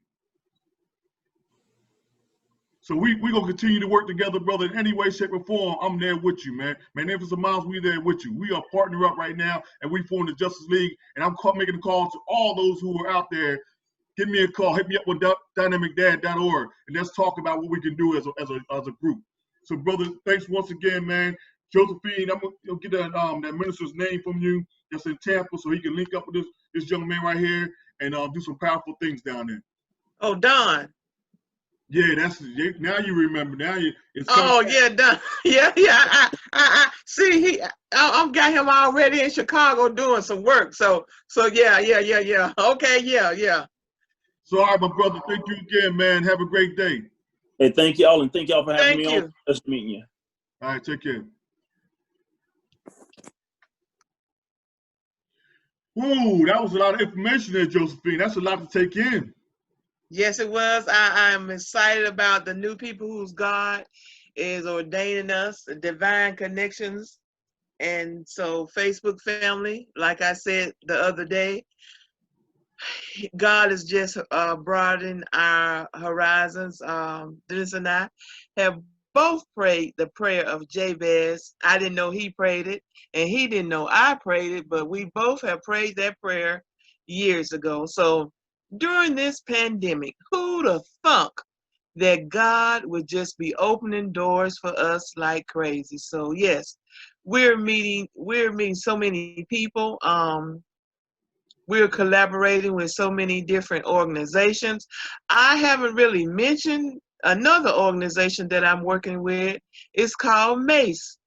So we gonna continue to work together, brother, in any way, shape, or form. I'm there with you, man. Man, if it's a miles, we there with you. We are partnering up right now, and we form the Justice League. And I'm making a call to all those who are out there. Give me a call. Hit me up with dynamicdad.org, and let's talk about what we can do as a group. So, brother, thanks once again, man. Josephine, I'm gonna get that minister's name from you that's in Tampa, so he can link up with this young man right here and do some powerful things down there. Oh, Don. Yeah, now you remember. Now it's yeah, Don. Yeah. I see. I've got him already in Chicago doing some work. So yeah. Okay, yeah. So all right, my brother. Thank you again, man. Have a great day. Hey, thank y'all, and thank y'all for having me on. Nice meeting you. All right, take care. Whoa, that was a lot of information there, Josephine. That's a lot to take in. Yes, it was. I'm excited about the new people whose God is ordaining us, the divine connections. And so Facebook family, like I said the other day, God has just broadened our horizons. Dennis and I have both prayed the prayer of Jabez. I didn't know he prayed it, and he didn't know I prayed it, but we both have prayed that prayer years ago. So during this pandemic, who'd have thunk that God would just be opening doors for us like crazy? So yes, we're meeting so many people. We're collaborating with so many different organizations. I haven't really mentioned another organization that I'm working with. It's called MACE.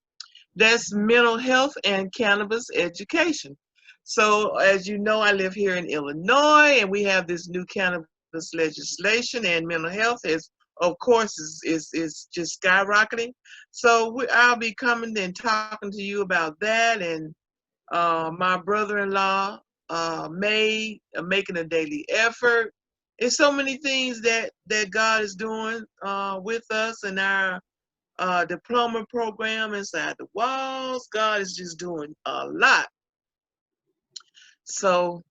That's Mental Health and Cannabis Education. So as you know, I live here in Illinois, and we have this new cannabis legislation, and mental health is, of course, is just skyrocketing. So I'll be coming and talking to you about that, and my brother-in-law, making a daily effort. It's so many things that God is doing with us and our diploma program inside the walls. God is just doing a lot. So,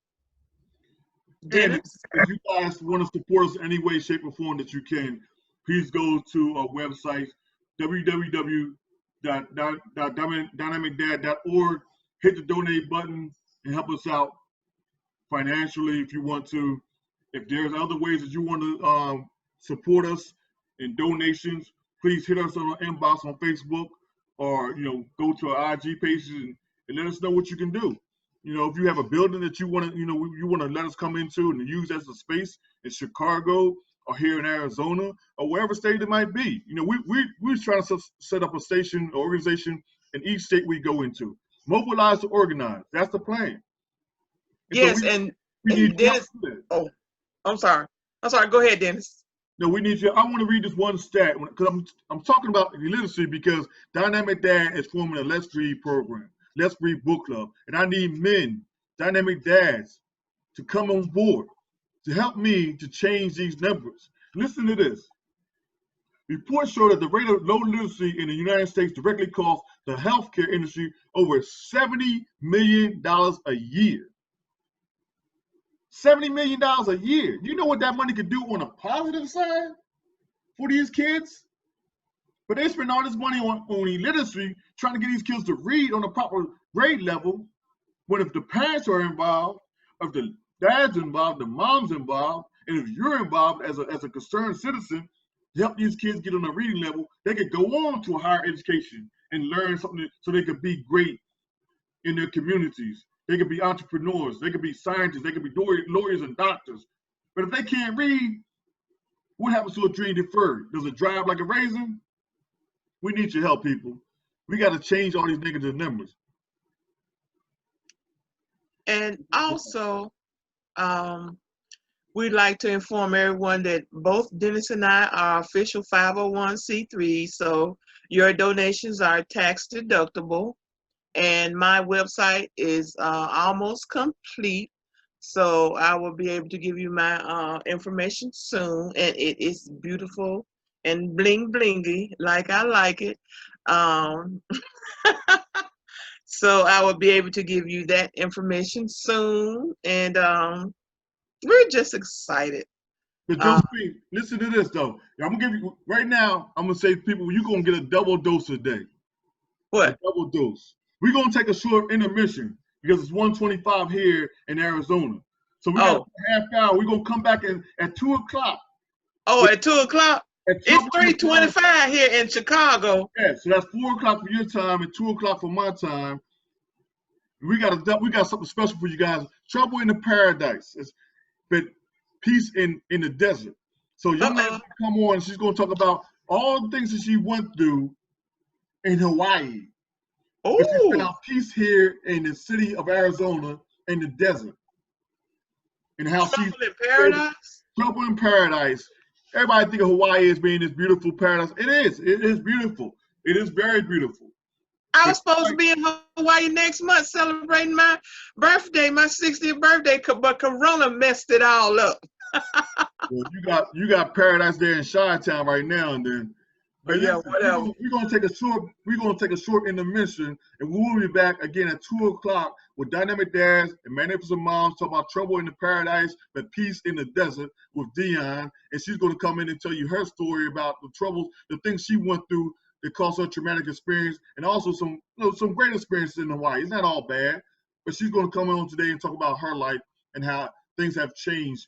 Dennis? If you guys want to support us in any way, shape, or form that you can, please go to our website, www.dynamicdad.org. Hit the donate button and help us out financially if you want to. If there's other ways that you want to support us in donations, please hit us on our inbox on Facebook, or go to our IG pages and let us know what you can do. If you have a building that you want to let us come into and use as a space in Chicago or here in Arizona or wherever state it might be. We're trying to set up a station or organization in each state we go into. Mobilize to organize. That's the plan. And yes, so and we need you. Dennis. Oh, I'm sorry. Go ahead, Dennis. No, we need you. I want to read this one stat because I'm talking about literacy because Dynamic Dad is forming a Let's Read program, Let's Read book club, and I need men, dynamic dads, to come on board to help me to change these numbers. Listen to this. Reports show that the rate of low literacy in the United States directly costs the healthcare industry over $70 million a year. $70 million a year. You know what that money could do on a positive side for these kids? But they spend all this money on illiteracy, trying to get these kids to read on a proper grade level, when if the parents are involved, if the dad's involved, the mom's involved, and if you're involved as a concerned citizen to help these kids get on a reading level, they could go on to a higher education and learn something so they could be great in their communities. They could be entrepreneurs, they could be scientists, they could be lawyers and doctors. But if they can't read, what happens to a dream deferred? Does it drive like a raisin? We need your help, people. We got to change all these negative numbers. And also, we'd like to inform everyone that both Dennis and I are official 501c3, so your donations are tax deductible. And my website is almost complete, so I will be able to give you my information soon. And it is beautiful and bling blingy, like I like it. So I will be able to give you that information soon, and we're just excited. But Josephine, listen to this though. I'm gonna give you right now. I'm gonna say to people, you're gonna get a double dose a day. What? A double dose. We're gonna take a short intermission because it's 1:25 here in Arizona. So we got a half hour. We're gonna come back at 2 o'clock. Oh, at 2 o'clock? It's 3:25 here in Chicago. Yeah, so that's 4 o'clock for your time and 2 o'clock for my time. We got something special for you guys. Trouble in the Paradise. But peace in the desert. So young lady come on, she's gonna talk about all the things that she went through in Hawaii. Oh, she found peace here in the city of Arizona in the desert. And how Trouble in Paradise? Trouble in Paradise. Everybody think of Hawaii as being this beautiful paradise. It is. It is beautiful. It is very beautiful. I was supposed to be in Hawaii next month celebrating my birthday, my 60th birthday, but Corona messed it all up. Well, you got paradise there in Chi-Town right now, and then. But yeah, whatever. We're gonna take a short intermission, and we'll be back again at 2 o'clock with Dynamic Dads and Magnificent Moms talking about trouble in the paradise, but peace in the desert with Dion, and she's gonna come in and tell you her story about the troubles, the things she went through that caused her traumatic experience, and also some great experiences in Hawaii. It's not all bad, but she's gonna come on today and talk about her life and how things have changed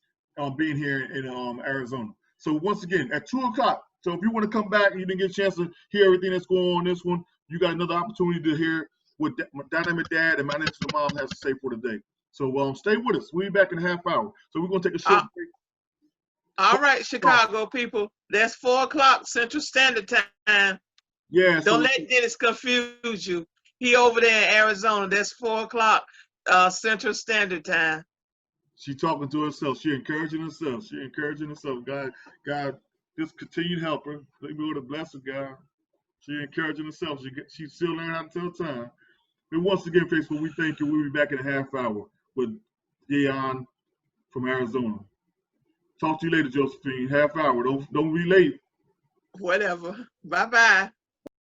being here in Arizona. So once again, at 2 o'clock. So if you want to come back and you didn't get a chance to hear everything that's going on in this one, you got another opportunity to hear what Dynamic Dad and Magnificent Mom has to say for today. So stay with us. We'll be back in a half hour. So we're going to take a short break. All right, Chicago people. That's 4 o'clock Central Standard Time. Yeah. Don't let Dennis confuse you. He over there in Arizona. That's 4 o'clock Central Standard Time. She talking to herself. She encouraging herself. God, just continue to help her. Be able to bless her, God. She encouraging herself. She's still learning how to tell time. And once again, Facebook, we thank you. We'll be back in a half hour with Dion from Arizona. Talk to you later, Josephine. Half hour. Don't be late. Whatever. Bye-bye.